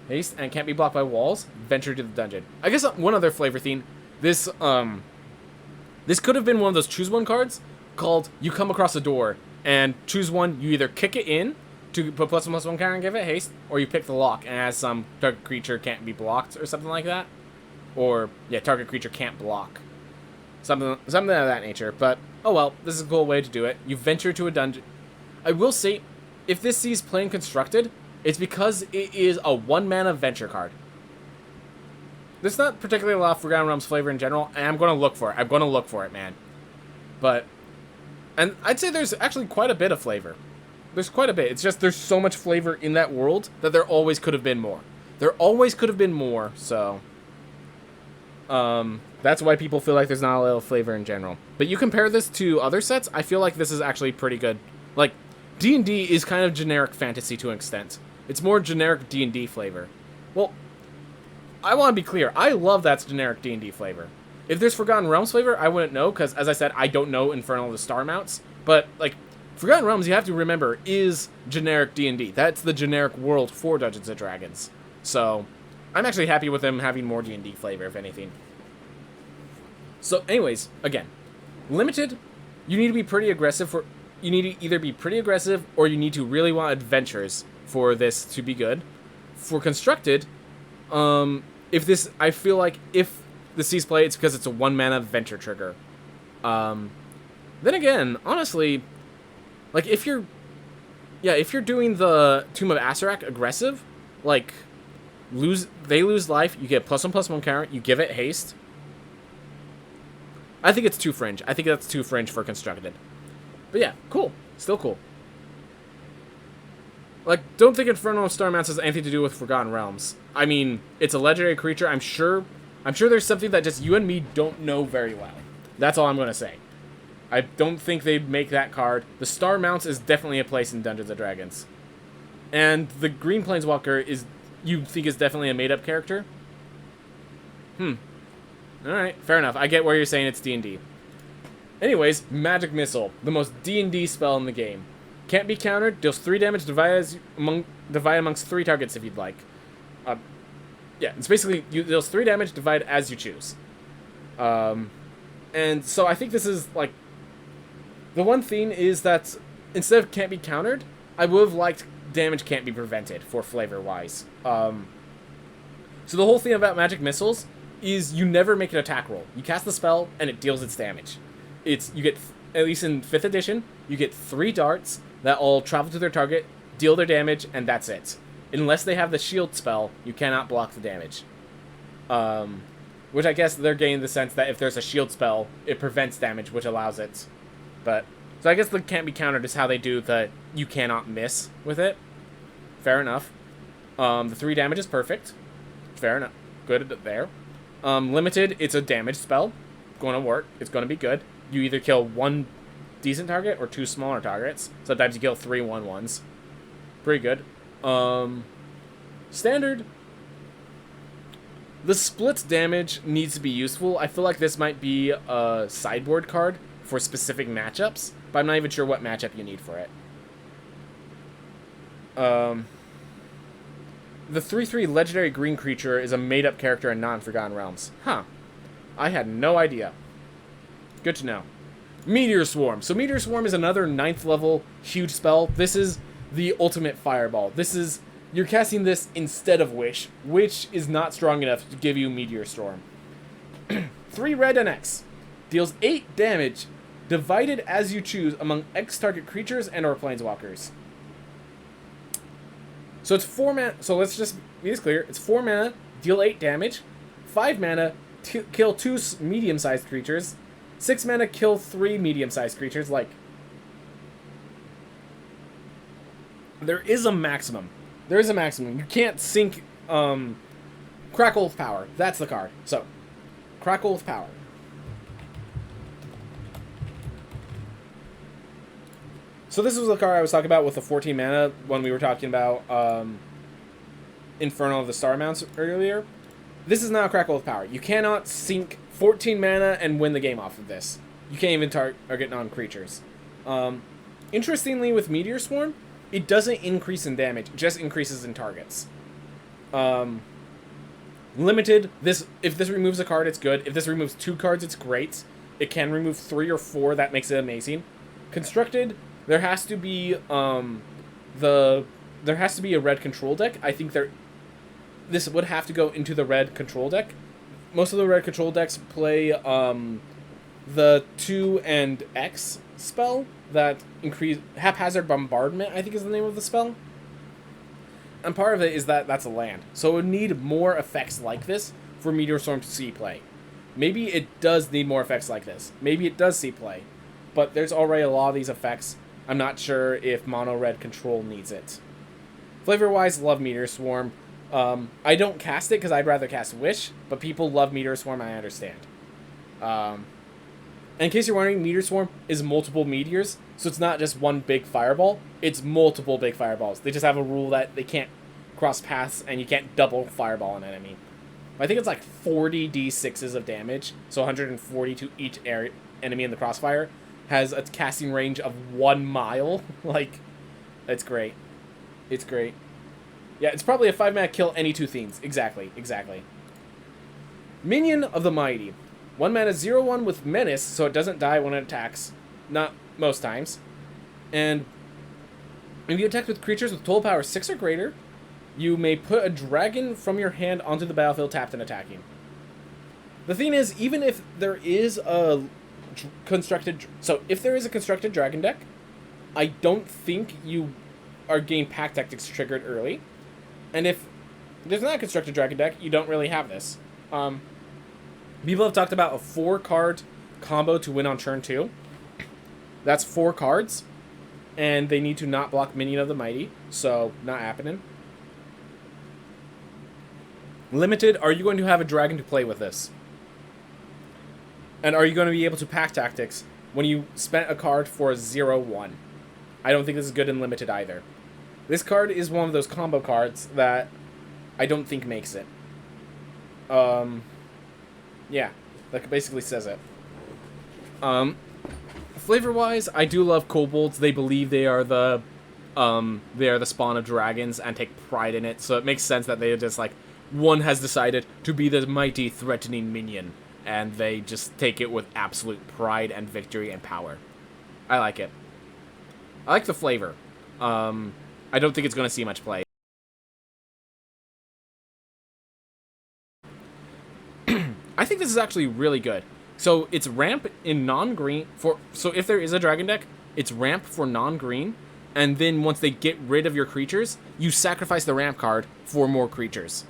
and can't be blocked by walls. Venture to the dungeon. I guess one other flavor theme. This could have been one of those choose one cards called You Come Across a Door, and choose one, you either kick it in to put +1/+1 counter and give it haste, or you pick the lock and as some target creature can't be blocked or something like that. Or, yeah, target creature can't block. Something of that nature, but oh well, this is a cool way to do it. You venture to a dungeon. I will say, if this sees playing constructed, it's because it is a 1 mana venture card. This is not particularly a lot of Forgotten Realms flavor in general, and I'm going to look for it. I'm going to look for it, man. But, and I'd say there's actually quite a bit of flavor. There's quite a bit. It's just there's so much flavor in that world that there always could have been more. There always could have been more, so that's why people feel like there's not a little flavor in general. But you compare this to other sets, I feel like this is actually pretty good. Like, D&D is kind of generic fantasy to an extent. It's more generic D&D flavor. Well, I want to be clear. I love that's generic D&D flavor. If there's Forgotten Realms flavor, I wouldn't know, because, as I said, I don't know Infernal of the Star Mounts. But, like, Forgotten Realms, you have to remember, is generic D&D. That's the generic world for Dungeons & Dragons. So, I'm actually happy with them having more D&D flavor, if anything. So, anyways, again, limited, you need to be pretty aggressive you need to either be pretty aggressive or you need to really want adventures for this to be good. For constructed, I feel like if this sees play, it's because it's a 1 mana venture trigger. Then again, honestly, like if you're doing the Tomb of Acererak aggressive, like they lose life, you get +1/+1 counter, you give it haste. I think it's too fringe. I think that's too fringe for constructed. But yeah, cool. Still cool. Like, don't think Infernal of Star Mounts has anything to do with Forgotten Realms. I mean, it's a legendary creature. I'm sure there's something that just you and me don't know very well. That's all I'm going to say. I don't think they'd make that card. The Star Mounts is definitely a place in Dungeons & Dragons. And the Green Planeswalker you think is definitely a made-up character? Alright, fair enough. I get where you're saying it's D&D. Anyways, Magic Missile, the most D&D spell in the game. Can't be countered, deals 3 damage, divide amongst 3 targets if you'd like. Yeah, it's basically, deals 3 damage, divide as you choose. And so I think this is, like, the one thing is that instead of can't be countered, I would have liked damage can't be prevented for flavor-wise. So the whole thing about Magic Missiles is you never make an attack roll. You cast the spell, and it deals its damage. You get, at least in 5th edition, you get 3 darts that all travel to their target, deal their damage, and that's it. Unless they have the shield spell, you cannot block the damage. Which I guess they're getting the sense that if there's a shield spell, it prevents damage, which allows it. But, so I guess the can't be countered is how they do the you cannot miss with it. Fair enough. The 3 damage is perfect. Fair enough. Good there. Limited, it's a damage spell. Going to work. It's going to be good. You either kill 1 decent target or 2 smaller targets. Sometimes you kill 3 1/1s. Pretty good. Standard. The split damage needs to be useful. I feel like this might be a sideboard card for specific matchups, but I'm not even sure what matchup you need for it. The 3/3 legendary green creature is a made-up character in non-Forgotten Realms. Huh. I had no idea. Good to know. Meteor Swarm. So Meteor Swarm is another 9th level huge spell. This is the ultimate fireball. You're casting this instead of Wish. Wish is not strong enough to give you Meteor Storm. 3 red and X. Deals 8 damage, divided as you choose among X target creatures and or planeswalkers. So it's 4 mana, so let's just be this clear. It's 4 mana, deal 8 damage. 5 mana, kill 2 medium-sized creatures. 6 mana, kill 3 medium-sized creatures. Like, there is a maximum. There is a maximum. You can't sink, Crackle with Power. That's the card. So, Crackle with Power. So this was the card I was talking about with the 14 mana when we were talking about Infernal of the Star Mounts earlier. This is now Crackle with Power. You cannot sink 14 mana and win the game off of this. You can't even target non-creatures. Interestingly, with Meteor Swarm, it doesn't increase in damage, it just increases in targets. Limited, if this removes a card, it's good. If this removes 2 cards, it's great. It can remove 3 or 4, that makes it amazing. Constructed, there has to be there has to be a red control deck. I think this would have to go into the red control deck. Most of the red control decks play the 2 and X spell that increase Haphazard Bombardment, I think is the name of the spell. And part of it is that that's a land. So it would need more effects like this for Meteor Swarm to see play. Maybe it does need more effects like this. Maybe it does see play. But there's already a lot of these effects. I'm not sure if Mono Red Control needs it. Flavor-wise, love Meteor Swarm. I don't cast it because I'd rather cast Wish, but people love Meteor Swarm, I understand. And in case you're wondering, Meteor Swarm is multiple meteors, so it's not just one big fireball, it's multiple big fireballs. They just have a rule that they can't cross paths, and you can't double fireball an enemy. I think it's like 40 d6s of damage, so 140 to each enemy in the crossfire, has a casting range of 1 mile. Like, it's great. It's great. Yeah, it's probably a 5-mana kill any 2 Fiends. Exactly. Minion of the Mighty. 1 mana 0/1 with Menace, so it doesn't die when it attacks. Not most times. And if you attack with creatures with total power 6 or greater, you may put a dragon from your hand onto the battlefield tapped and attacking. The thing is, even if there is a constructed... So, if there is a constructed dragon deck, I don't think you are getting Pack Tactics triggered early. And if there's not a constructed dragon deck, you don't really have this. People have talked about a 4-card combo to win on turn 2. That's 4 cards. And they need to not block Minion of the Mighty. So, not happening. Limited, are you going to have a dragon to play with this? And are you going to be able to Pack Tactics when you spent a card for a 0/1? I don't think this is good in Limited either. This card is one of those combo cards that I don't think makes it. Yeah, that basically says it. Flavor-wise, I do love kobolds. They believe they are the spawn of dragons and take pride in it, so it makes sense that they just like, one has decided to be the mighty threatening minion, and they just take it with absolute pride and victory and power. I like it. I like the flavor. I don't think it's going to see much play. I think this is actually really good. So it's ramp in non-green so if there is a dragon deck, it's ramp for non-green, and then once they get rid of your creatures, you sacrifice the ramp card for more creatures.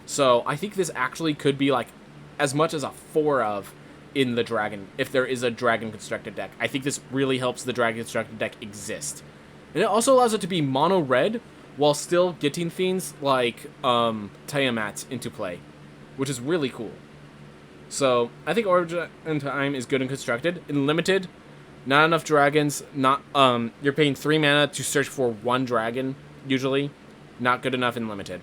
So I think this actually could be like as much as a 4 of in the dragon, if there is a dragon constructed deck. I think this really helps the dragon constructed deck exist. And it also allows it to be mono red while still getting fiends like Tiamat into play, which is really cool. So I think Origin in Time is good and constructed. In Limited, not enough dragons. Not you're paying 3 mana to search for 1 dragon, usually. Not good enough in Limited.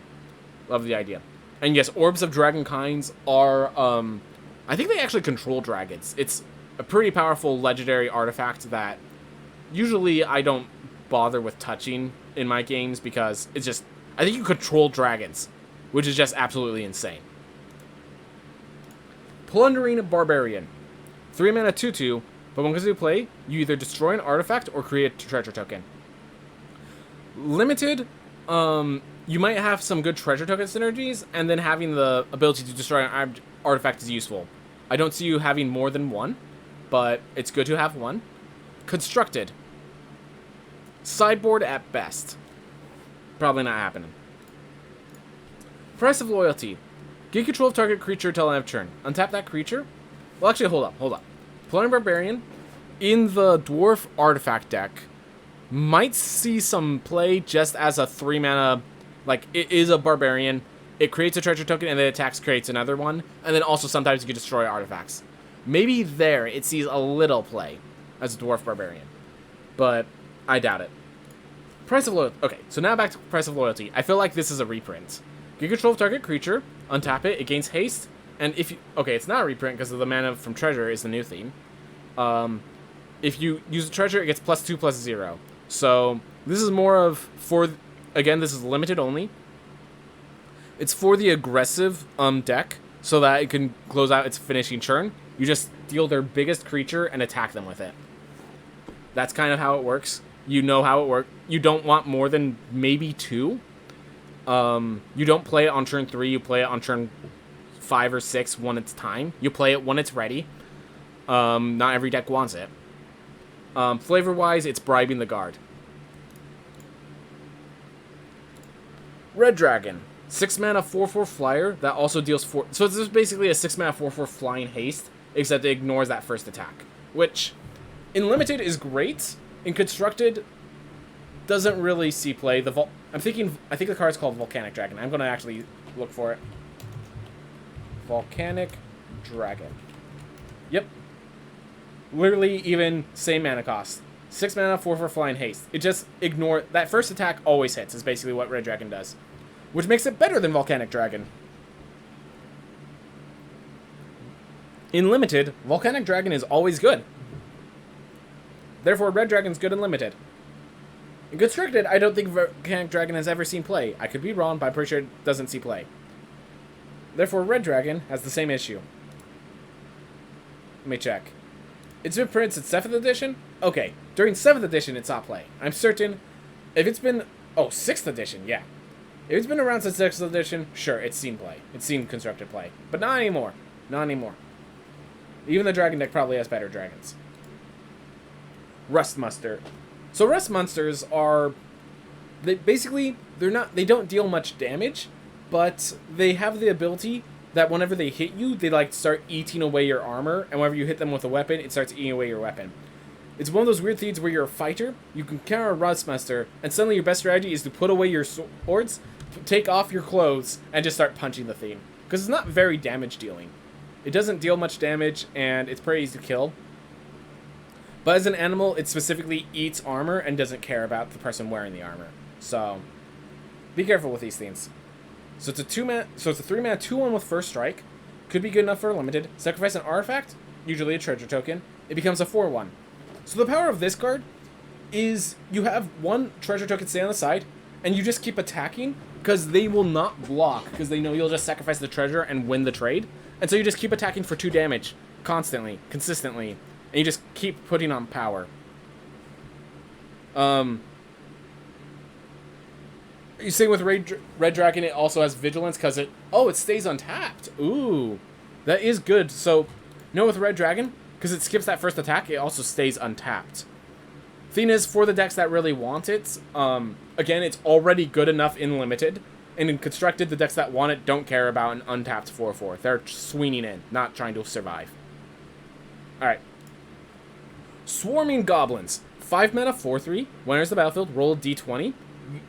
Love the idea. And yes, Orbs of Dragon Kinds are, I think they actually control dragons. It's a pretty powerful legendary artifact that usually I don't bother with touching in my games because it's just, I think you control dragons, which is just absolutely insane. Plundering Barbarian. 3 mana 2/2, but when it comes to play, you either destroy an artifact or create a treasure token. Limited, you might have some good treasure token synergies, and then having the ability to destroy an artifact is useful. I don't see you having more than 1, but it's good to have 1. Constructed. Sideboard at best. Probably not happening. Price of Loyalty. Gain control of target creature until end of turn. Untap that creature. Well, actually, hold up. Plundering Barbarian in the Dwarf Artifact deck might see some play just as a 3 mana, like, it is a Barbarian. It creates a treasure token, and then attacks, creates another one. And then also sometimes you can destroy artifacts. Maybe there it sees a little play as a Dwarf Barbarian. But I doubt it. Price of Loyalty. Okay, so now back to Price of Loyalty. I feel like this is a reprint. Get control of target creature, untap it, it gains haste, and if you... Okay, it's not a reprint because of the mana from treasure is the new theme. If you use a treasure, it gets +2/+0. So, this is more of... for again, this is limited only. It's for the aggressive deck, so that it can close out its finishing turn. You just deal their biggest creature and attack them with it. That's kind of how it works. You know how it works. You don't want more than maybe 2. You don't play it on turn 3. You play it on turn 5 or 6 when it's time. You play it when it's ready. Not every deck wants it. Flavor-wise, it's bribing the guard. Red Dragon. 6 mana 4/4 flyer that also deals 4... So it's just basically a 6 mana 4/4 flying haste, except it ignores that first attack. Which, in Limited, is great. In Constructed, doesn't really see play. I think the card's called Volcanic Dragon. I'm going to actually look for it. Volcanic Dragon. Yep. Literally even same mana cost. 6 mana, 4/4 flying haste. It just ignore... That first attack always hits, is basically what Red Dragon does. Which makes it better than Volcanic Dragon. In Limited, Volcanic Dragon is always good. Therefore, Red Dragon's good in Limited. In Constructed, I don't think Volcanic Dragon has ever seen play. I could be wrong, but I'm pretty sure it doesn't see play. Therefore, Red Dragon has the same issue. Let me check. It's been printed since 7th edition? Okay, during 7th edition, it saw play. I'm certain. If it's been... Oh, 6th edition, yeah. If it's been around since 6th edition, sure, it's seen play. It's seen Constructed play. But not anymore. Not anymore. Even the Dragon deck probably has better dragons. Rust Monster. So Rust Monsters are... They don't deal much damage, but they have the ability that whenever they hit you, they like start eating away your armor, and whenever you hit them with a weapon, it starts eating away your weapon. It's one of those weird things where you're a fighter, you can counter a Rust Monster, and suddenly your best strategy is to put away your swords, take off your clothes, and just start punching the thing. Because it's not very damage dealing. It doesn't deal much damage, and it's pretty easy to kill. But as an animal, it specifically eats armor and doesn't care about the person wearing the armor. So, be careful with these things. So it's a 3-mana 2/1 with first strike. Could be good enough for Limited. Sacrifice an artifact, usually a treasure token. It becomes a 4/1. So the power of this card is you have one treasure token stay on the side, and you just keep attacking because they will not block because they know you'll just sacrifice the treasure and win the trade. And so you just keep attacking for 2 damage constantly, consistently, and you just keep putting on power. You see with Red Dragon, it also has Vigilance because it stays untapped. Ooh, that is good. So, with Red Dragon, because it skips that first attack, it also stays untapped. Thing is, for the decks that really want it, again, it's already good enough in Limited. And in Constructed, the decks that want it don't care about an untapped 4/4. They're swinging in, not trying to survive. Alright. Swarming Goblins. 5 mana, 4/3. When enters the battlefield, roll a d20.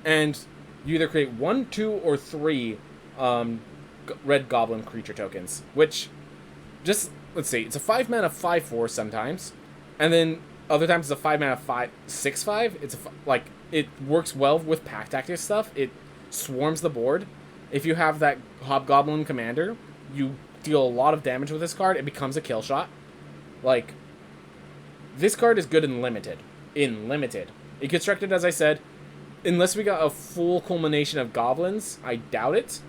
And you either create 1, 2, or 3 red goblin creature tokens. Which, let's see, it's a 5 mana 5/4 sometimes. And then other times it's a 5 mana 6/5. It works well with pack tactics stuff. It swarms the board. If you have that Hobgoblin commander, you deal a lot of damage with this card. It becomes a kill shot. This card is good in Limited. In Constructed, as I said, unless we got a full culmination of goblins, I doubt it.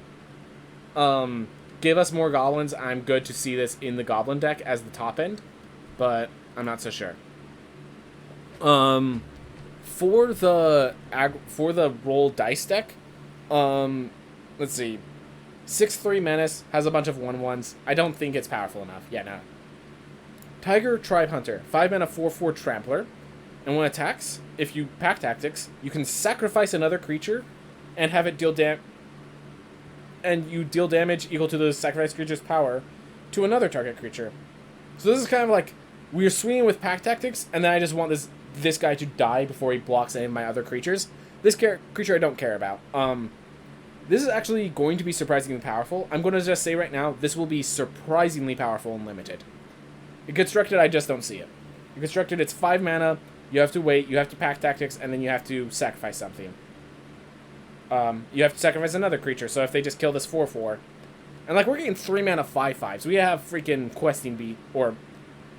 Give us more goblins. I'm good to see this in the goblin deck as the top end, but I'm not so sure. For the roll dice deck, let's see. 6/3 Menace has a bunch of 1/1s. I don't think it's powerful enough. Yeah, no. Tiger Tribe Hunter. 5 mana 4/4 Trampler. And when it attacks, if you pack tactics, you can sacrifice another creature and have it deal and you deal damage equal to the sacrificed creature's power to another target creature. So this is kind of like we're swinging with pack tactics, and then I just want this guy to die before he blocks any of my other creatures. This creature I don't care about. This is actually going to be surprisingly powerful. I'm going to just say right now, this will be surprisingly powerful and Limited. In Constructed, I just don't see it. In Constructed, it's 5 mana, You have to wait, you have to pack tactics, and then you have to sacrifice something. You have to sacrifice another creature, so if they just kill this 4/4... And, like, we're getting 3 mana 5/5s. We have freaking Questing Beast, or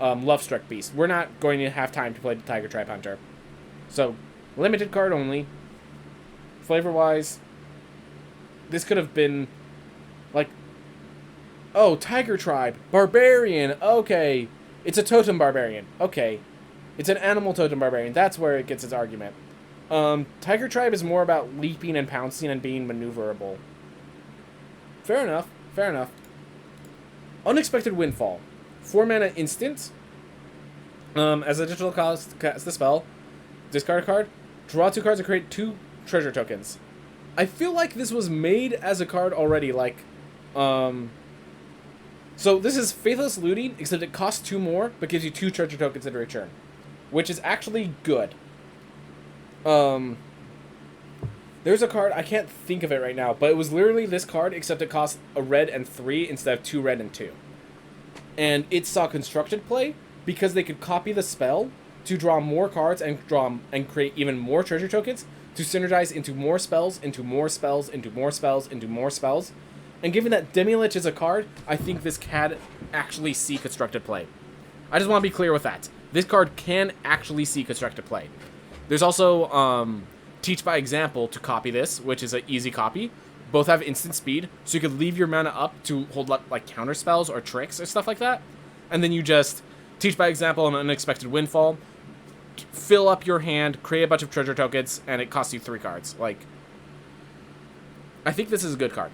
Lovestruck Beast. We're not going to have time to play the Tiger Tribe Hunter. So, limited card only. Flavor-wise, this could have been, like, oh, Tiger Tribe, Barbarian, okay. It's a Totem Barbarian, okay. It's an Animal Totem Barbarian, that's where it gets its argument. Tiger Tribe is more about leaping and pouncing and being maneuverable. Fair enough, fair enough. Unexpected Windfall. 4 mana instant. As a digital cost, cast the spell. Discard a card. Draw 2 cards and create 2 treasure tokens. I feel like this was made as a card already, like, so this is Faithless Looting, except it costs 2 more, but gives you 2 treasure tokens in return. Which is actually good. There's a card, I can't think of it right now, but it was literally this card, except it cost a red and 3 instead of 2 red and 2. And it saw constructed play, because they could copy the spell to draw more cards and create even more treasure tokens, to synergize into more spells, into more spells, into more spells, into more spells. And given that Demilich is a card, I think this can actually see constructed play. I just want to be clear with that. This card can actually see constructed play. There's also Teach by Example to copy this, which is an easy copy. Both have instant speed, so you could leave your mana up to hold up like counter spells or tricks or stuff like that. And then you just Teach by Example an Unexpected Windfall, fill up your hand, create a bunch of treasure tokens, and it costs you 3 cards. Like, I think this is a good card.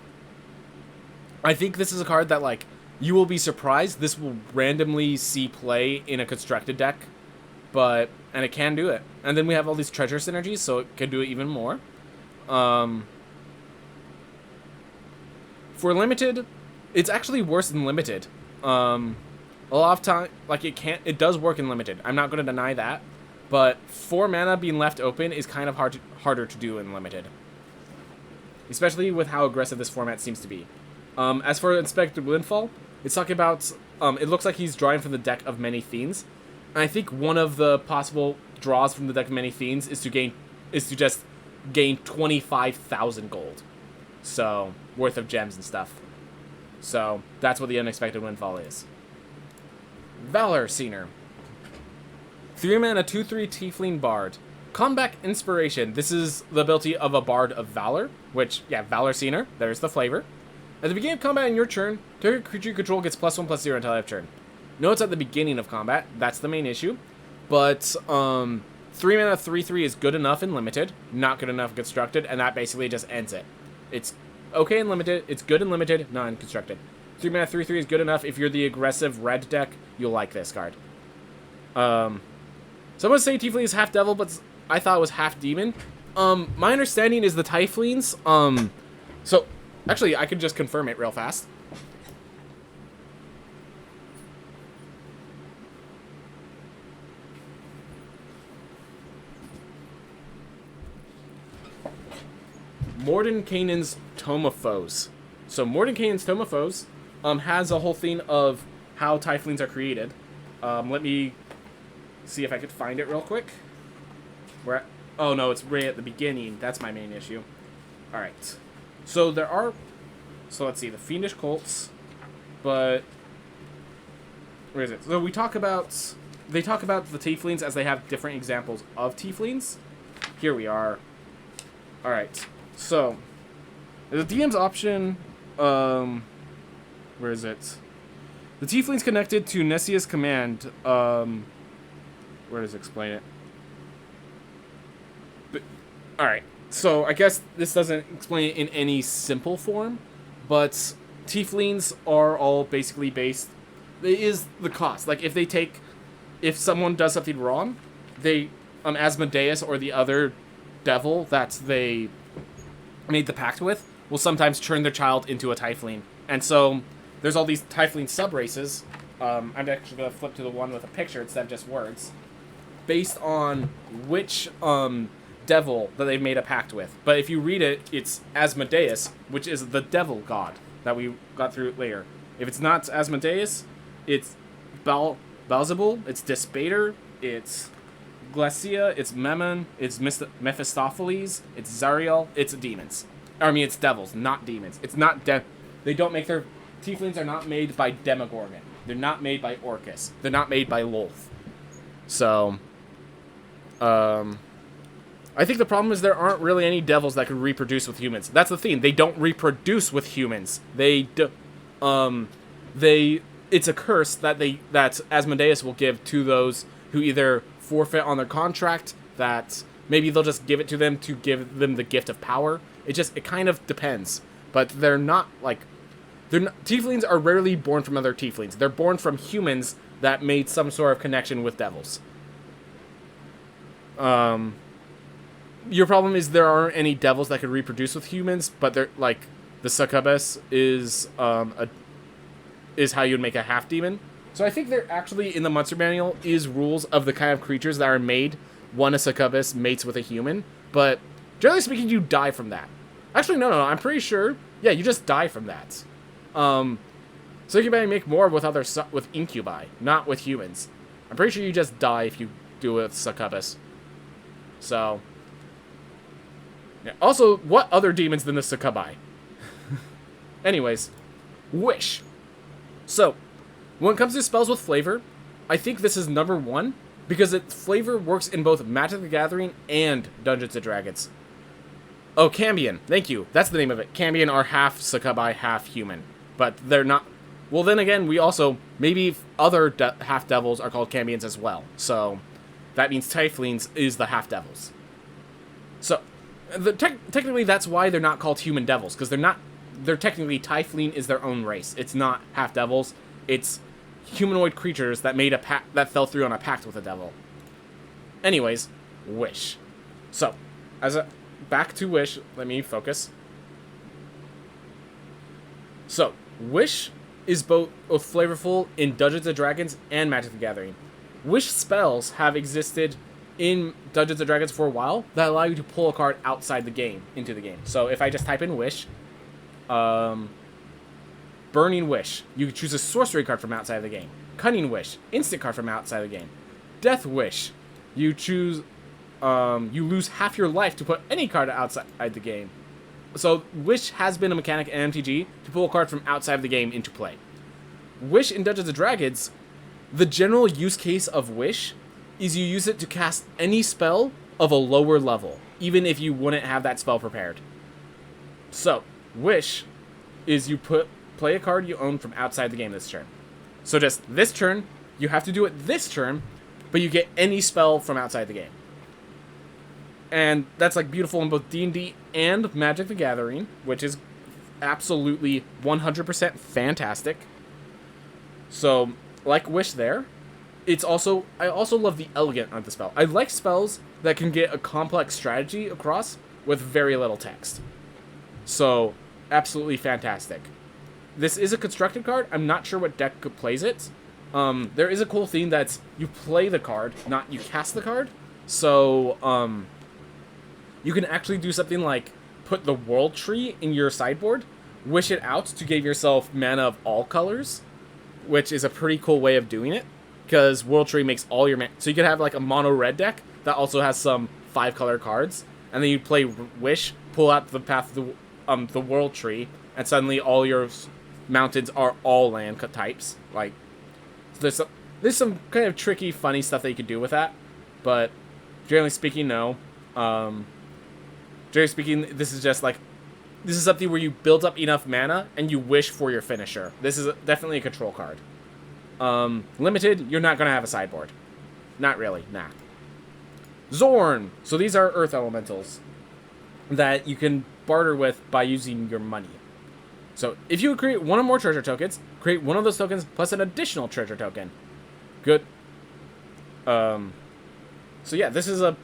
I think this is a card that, like, you will be surprised this will randomly see play in a constructed deck, and it can do it. And then we have all these treasure synergies, so it can do it even more. For limited, it's actually worse than limited. A lot of time, like, it does work in limited. I'm not going to deny that. But 4 mana being left open is kind of harder to do in limited. Especially with how aggressive this format seems to be. As for Unexpected Windfall, it's talking about, it looks like he's drawing from the deck of Many Fiends. And I think one of the possible draws from the deck of Many Fiends is to just gain 25,000 gold. So, worth of gems and stuff. So, that's what the Unexpected Windfall is. Valor Seiner. 3 mana, 2/3 Tiefling Bard. Combat Inspiration. This is the ability of a Bard of Valor, which, yeah, Valor Seiner. There's the flavor. At the beginning of combat in your turn, target creature you control gets +1/+0 until end of turn. No, it's at the beginning of combat. That's the main issue. But, 3 mana, 3/3 is good enough in limited, not good enough in constructed, and that basically just ends it. It's okay in limited, it's good in limited, not in constructed. 3 mana, 3/3 is good enough. If you're the aggressive red deck, you'll like this card. Someone say Tiefling is half devil, but I thought it was half demon. My understanding is the Tieflings, so, actually, I could just confirm it real fast. Mordenkainen's Tome of Foes. So, Mordenkainen's Tome of Foes, has a whole thing of how Tieflings are created. Let me see if I could find it real quick. Oh no, it's right at the beginning. That's my main issue. Alright. So let's see, the Fiendish Cults, but where is it? So they talk about the Tieflings as they have different examples of Tieflings. Here we are. Alright. So the DM's option, where is it? The Tieflings connected to Nessia's command, where does it explain it? But, alright, so I guess this doesn't explain it in any simple form, but Tieflings are all basically based, it is the cost. Like, if someone does something wrong, they, Asmodeus or the other devil that they made the pact with will sometimes turn their child into a Tiefling. And so, there's all these Tiefling sub-races. I'm actually going to flip to the one with a picture instead of just words. Based on which devil that they've made a pact with. But if you read it, it's Asmodeus, which is the devil god that we got through later. If it's not Asmodeus, it's Beelzebul, it's Despater, it's Glacia, it's Memon, it's Mephistopheles, it's Zariel, it's demons. It's devils, not demons. It's not they don't make their tieflings are not made by Demogorgon. They're not made by Orcus. They're not made by Lolth. So, I think the problem is there aren't really any devils that could reproduce with humans. That's the thing. They don't reproduce with humans. It's a curse that Asmodeus will give to those who either forfeit on their contract, that maybe they'll just give it to them to give them the gift of power. It kind of depends. But tieflings are rarely born from other tieflings. They're born from humans that made some sort of connection with devils. Your problem is there aren't any devils that could reproduce with humans, but they're like the succubus is how you'd make a half demon. So I think there actually in the monster manual is rules of the kind of creatures that are made when a succubus mates with a human, but generally speaking, you die from that. Actually, no, I'm pretty sure. Yeah, you just die from that. Succubi make more with with incubi, not with humans. I'm pretty sure you just die if you do it with succubus. So. Yeah. Also, what other demons than the succubi? Anyways, wish. So, when it comes to spells with flavor, I think this is number 1 because its flavor works in both Magic the Gathering and Dungeons & Dragons. Oh, Cambion. Thank you. That's the name of it. Cambion are half succubi, half human. But they're not... Well, then again, we also... Maybe other half-devils are called Cambions as well. So, that means Tieflings is the half-devils. So, technically that's why they're not called human devils. Because they're technically... Tiefling is their own race. It's not half-devils. It's humanoid creatures that made that fell through on a pact with a devil. Anyways, wish. So, back to wish. Let me focus. So, wish is both flavorful in Dungeons & Dragons and Magic the Gathering. Wish spells have existed in Dungeons & Dragons for a while that allow you to pull a card outside the game, into the game. So, if I just type in wish, Burning Wish, you can choose a sorcery card from outside of the game. Cunning Wish, instant card from outside of the game. Death Wish, you choose, you lose half your life to put any card outside the game. So, Wish has been a mechanic in MTG to pull a card from outside of the game into play. Wish in Dungeons & Dragons, the general use case of Wish is you use it to cast any spell of a lower level, even if you wouldn't have that spell prepared. So, Wish is you play a card you own from outside the game this turn. So just this turn, you have to do it this turn, but you get any spell from outside the game. And that's like beautiful in both D&D and Magic the Gathering, which is absolutely 100% fantastic. So, like Wish there, I also love the elegant of the spell. I like spells that can get a complex strategy across with very little text. So, absolutely fantastic. This is a constructed card. I'm not sure what deck plays it. There is a cool thing that's you play the card, not you cast the card. So, you can actually do something like put the World Tree in your sideboard, wish it out to give yourself mana of all colors, which is a pretty cool way of doing it, because World Tree makes all your mana. So you could have like a mono red deck that also has some 5-color cards, and then you play Wish, pull out the path of the World Tree, and suddenly all your mountains are all land types. Like, so there's some kind of tricky, funny stuff that you could do with that, but generally speaking, no. Generally speaking, this is something where you build up enough mana and you wish for your finisher. This is definitely a control card. Limited, you're not gonna have a sideboard. Not really, nah. Zorn. So these are earth elementals that you can barter with by using your money. So, if you create one or more treasure tokens, create one of those tokens plus an additional treasure token. Good. So yeah, this is a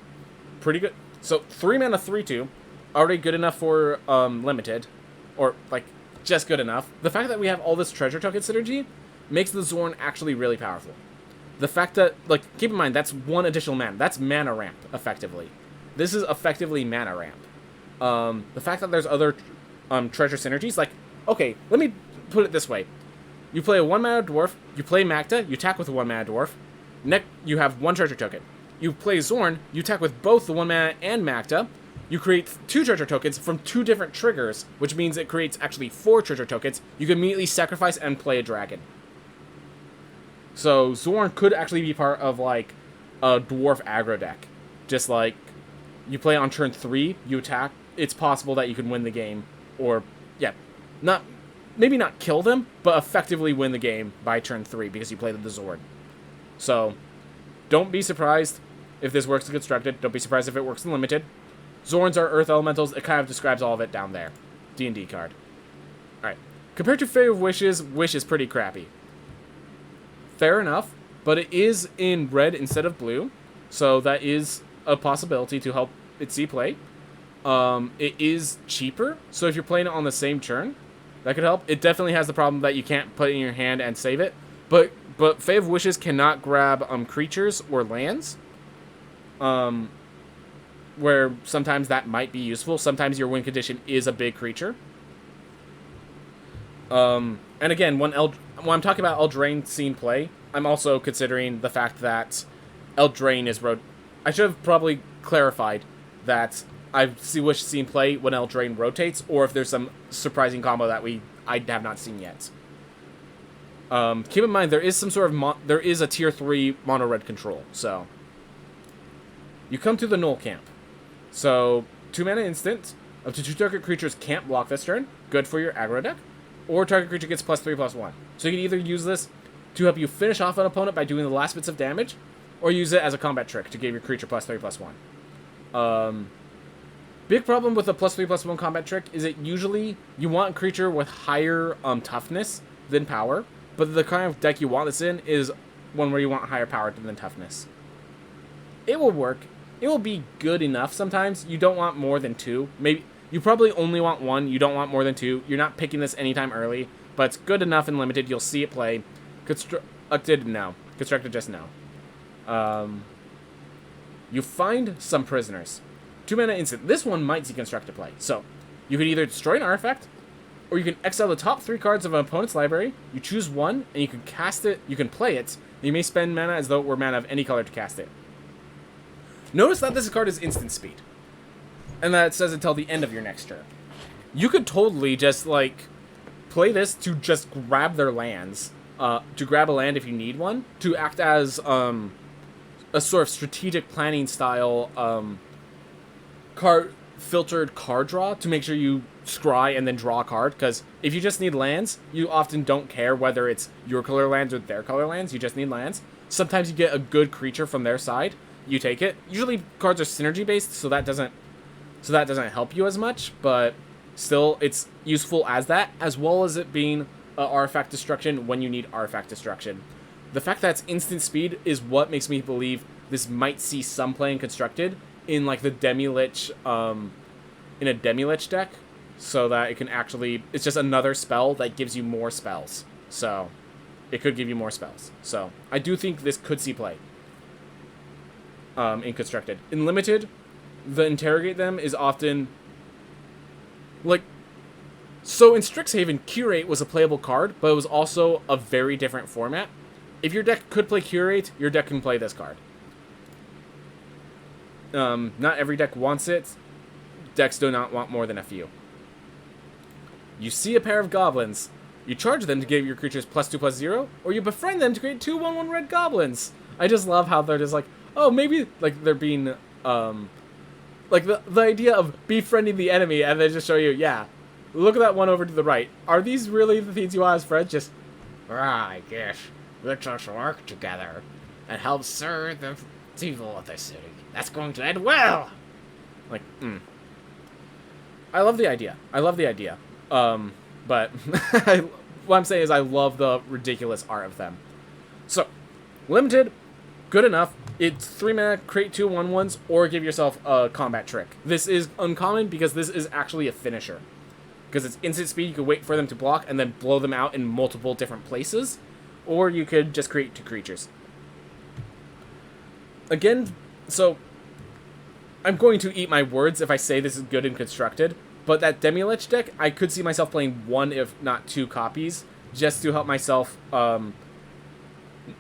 pretty good... So, 3 mana, 3/2. Already good enough for limited. Or, like, just good enough. The fact that we have all this treasure token synergy makes the Zorn actually really powerful. The fact that, like, keep in mind, that's one additional mana. That's mana ramp, effectively. This is effectively mana ramp. The fact that there's other treasure synergies, like... Okay, let me put it this way. You play a 1-mana dwarf, you play Magda, you attack with a 1-mana dwarf, you have 1 treasure token. You play Zorn, you attack with both the 1 mana and Magda. You create 2 treasure tokens from 2 different triggers, which means it creates actually 4 treasure tokens. You can immediately sacrifice and play a dragon. So Zorn could actually be part of like a dwarf aggro deck. Just like you play on turn 3, you attack. It's possible that you can win the game, or yeah, maybe not kill them, but effectively win the game by turn 3 because you played the Zorn. So don't be surprised if this works in Constructed. Don't be surprised if it works in Limited. Zorns are Earth Elementals. It kind of describes all of it down there. D&D card. Alright. Compared to Fae of Wishes, Wish is pretty crappy. Fair enough, but it is in red instead of blue, so that is a possibility to help it see play. It is cheaper, so if you're playing it on the same turn, that could help. It definitely has the problem that you can't put it in your hand and save it, but Fae of Wishes cannot grab creatures or lands, where sometimes that might be useful. Sometimes your win condition is a big creature. And again, when I'm talking about Eldraine seen play, I'm also considering the fact that Eldraine is I should have probably clarified that I wish seen play when Eldraine rotates, or if there's some surprising combo that I have not seen yet. Keep in mind there is some sort of there is a tier 3 mono red control. So you come to the Null Camp. So 2 mana instant. Up to 2 target creatures can't block this turn. Good for your aggro deck. Or target creature gets +3/+1. So you can either use this to help you finish off an opponent by doing the last bits of damage, or use it as a combat trick to give your creature +3/+1. Big problem with the +3/+1 combat trick is it usually you want a creature with higher toughness than power, but the kind of deck you want this in is one where you want higher power than toughness. It will work. It will be good enough sometimes. You don't want more than 2. Maybe you probably only want 1. You don't want more than 2. You're not picking this anytime early, but it's good enough in Limited. You'll see it play. Constructed now. Constructed just now. You find some prisoners. 2 mana instant. This one might see Constructed play. So, you can either destroy an artifact, or you can exile the top 3 cards of an opponent's library. You choose one, and you can cast it. You can play it. And you may spend mana as though it were mana of any color to cast it. Notice that this card is instant speed, and that it says until the end of your next turn. You could totally just, like, play this to just grab their lands, to grab a land if you need one, to act as, a sort of strategic planning style, filtered card draw to make sure you scry and then draw a card, because if you just need lands, you often don't care whether it's your color lands or their color lands, you just need lands. Sometimes you get a good creature from their side, you take it. Usually cards are synergy based, so that doesn't help you as much, but still it's useful as that, as well as it being artifact destruction when you need artifact destruction. The fact that it's instant speed is what makes me believe this might see some play in Constructed in like the Demi-Lich, in a Demi-Lich deck, so that it can actually, it's just another spell that gives you more spells. So it could give you more spells. So I do think this could see play in Constructed. In Limited, the Interrogate Them is often like, so in Strixhaven, Curate was a playable card, but it was also a very different format. If your deck could play Curate, your deck can play this card. Not every deck wants it. Decks do not want more than a few. You see a pair of goblins. You charge them to give your creatures +2/+0, or you befriend them to create 2 1/1 red goblins. I just love how they're just like, oh, maybe, like, they're being, like, the idea of befriending the enemy, and they just show you, yeah, look at that one over to the right. Are these really the things you want as friends? Just, I guess, let us work together and help serve the evil of the city. That's going to end well! Like, I love the idea. But what I'm saying is I love the ridiculous art of them. So, Limited, good enough. It's 3 mana, create 2 1/1s, or give yourself a combat trick. This is uncommon because this is actually a finisher. Because it's instant speed, you can wait for them to block and then blow them out in multiple different places. Or you could just create 2 creatures. Again, so I'm going to eat my words if I say this is good and constructed, but that Demi-Lich deck, I could see myself playing 1 if not 2 copies, just to help myself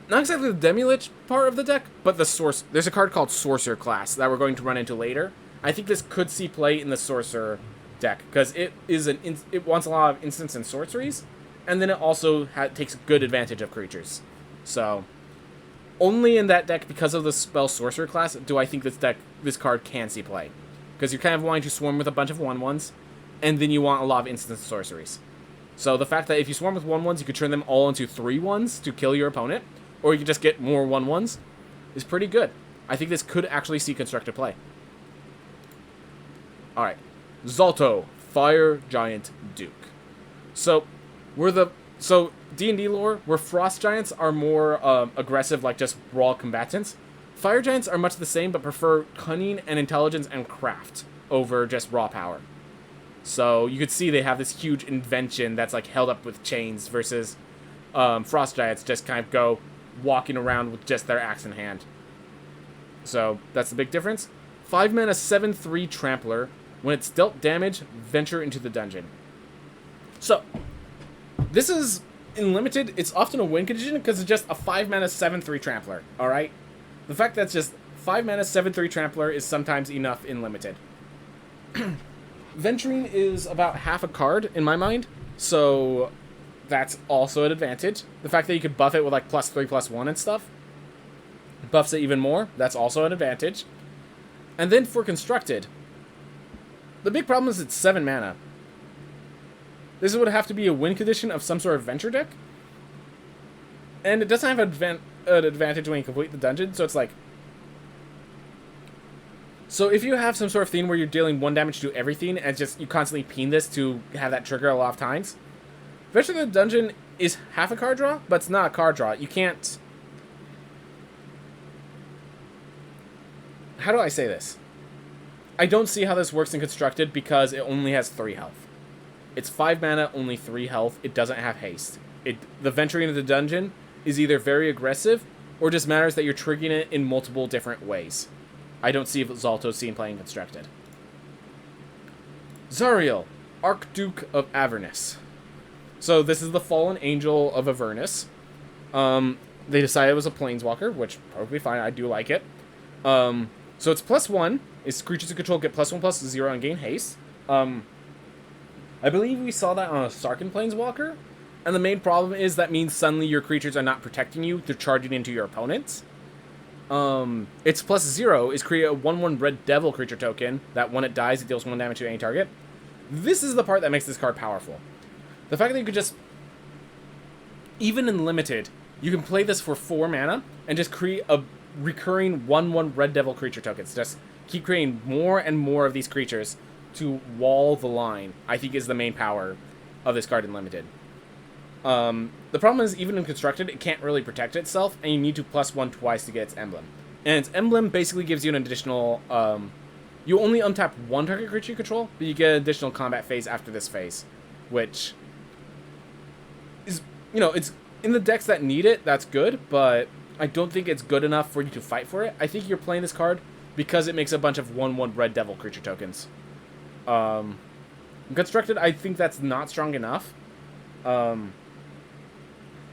not exactly the Demi-Lich part of the deck, but the source. There's a card called Sorcerer class that we're going to run into later. I think this could see play in the Sorcerer deck because it wants a lot of instants and sorceries, and then it also takes good advantage of creatures. So only in that deck, because of the spell Sorcerer class, do I think this card can see play, because you're kind of wanting to swarm with a bunch of 1/1s, and then you want a lot of instant sorceries. So the fact that if you swarm with 1/1s, you could turn them all into 3/1s to kill your opponent, or you could just get more 1/1s, is pretty good. I think this could actually see constructed play. Alright. Zalto, Fire Giant Duke. So D&D lore, where Frost Giants are more aggressive, like just raw combatants, Fire Giants are much the same, but prefer cunning and intelligence and craft over just raw power. So you could see they have this huge invention that's like held up with chains versus Frost Giants just kind of go walking around with just their axe in hand. So that's the big difference. 5 mana 7/3 Trampler. When it's dealt damage, venture into the dungeon. So this is in limited. It's often a win condition because it's just a 5 mana 7/3 Trampler. All right, the fact that it's just 5 mana 7/3 Trampler is sometimes enough in limited. Venturing is about half a card in my mind, so that's also an advantage. The fact that you could buff it with like +3/+1 and stuff buffs it even more. That's also an advantage. And then for constructed, the big problem is it's 7 mana. This would have to be a win condition of some sort of venture deck, and it doesn't have an advantage when you complete the dungeon, so it's like... So if you have some sort of thing where you're dealing 1 damage to everything, and just you constantly peen this to have that trigger a lot of times, Venture the Dungeon is half a card draw, but it's not a card draw. You can't... How do I say this? I don't see how this works in Constructed because it only has 3 health. It's 5 mana, only 3 health. It doesn't have haste. The venturing into the dungeon is either very aggressive, or just matters that you're triggering it in multiple different ways. I don't see Zalto seen playing Constructed. Zariel, Archduke of Avernus. So this is the fallen angel of Avernus. They decided it was a planeswalker, which probably fine. I do like it. So it's +1. Its creatures you control get +1/+0 and gain haste. I believe we saw that on a Sarkhan planeswalker. And the main problem is that means suddenly your creatures are not protecting you. They're charging into your opponents. Its +0 is create a 1/1 red devil creature token that when it dies, it deals 1 damage to any target. This is the part that makes this card powerful. The fact that you could just, even in limited, you can play this for 4 mana and just create a recurring 1/1 red devil creature tokens. Just keep creating more and more of these creatures to wall the line, I think is the main power of this card in limited. The problem is, even in Constructed, it can't really protect itself, and you need to +1 twice to get its emblem. And its emblem basically gives you an additional, you only untap 1 target creature you control, but you get an additional combat phase after this phase, which is, it's in the decks that need it, that's good, but I don't think it's good enough for you to fight for it. I think you're playing this card because it makes a bunch of 1/1 red devil creature tokens. In Constructed, I think that's not strong enough.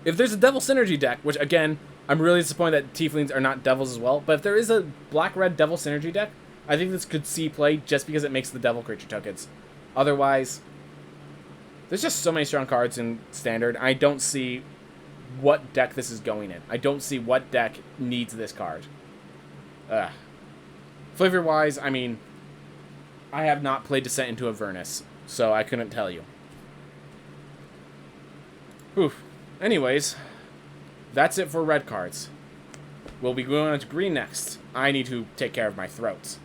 If there's a Devil Synergy deck, which, again, I'm really disappointed that Tieflings are not Devils as well, but if there is a Black-Red Devil Synergy deck, I think this could see play just because it makes the Devil creature tokens. Otherwise, there's just so many strong cards in Standard. I don't see what deck this is going in. I don't see what deck needs this card. Flavor-wise, I mean, I have not played Descent into Avernus, so I couldn't tell you. Oof. Anyways, that's it for red cards. We'll be going on to green next. I need to take care of my throat.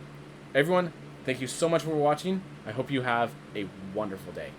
Everyone, thank you so much for watching. I hope you have a wonderful day.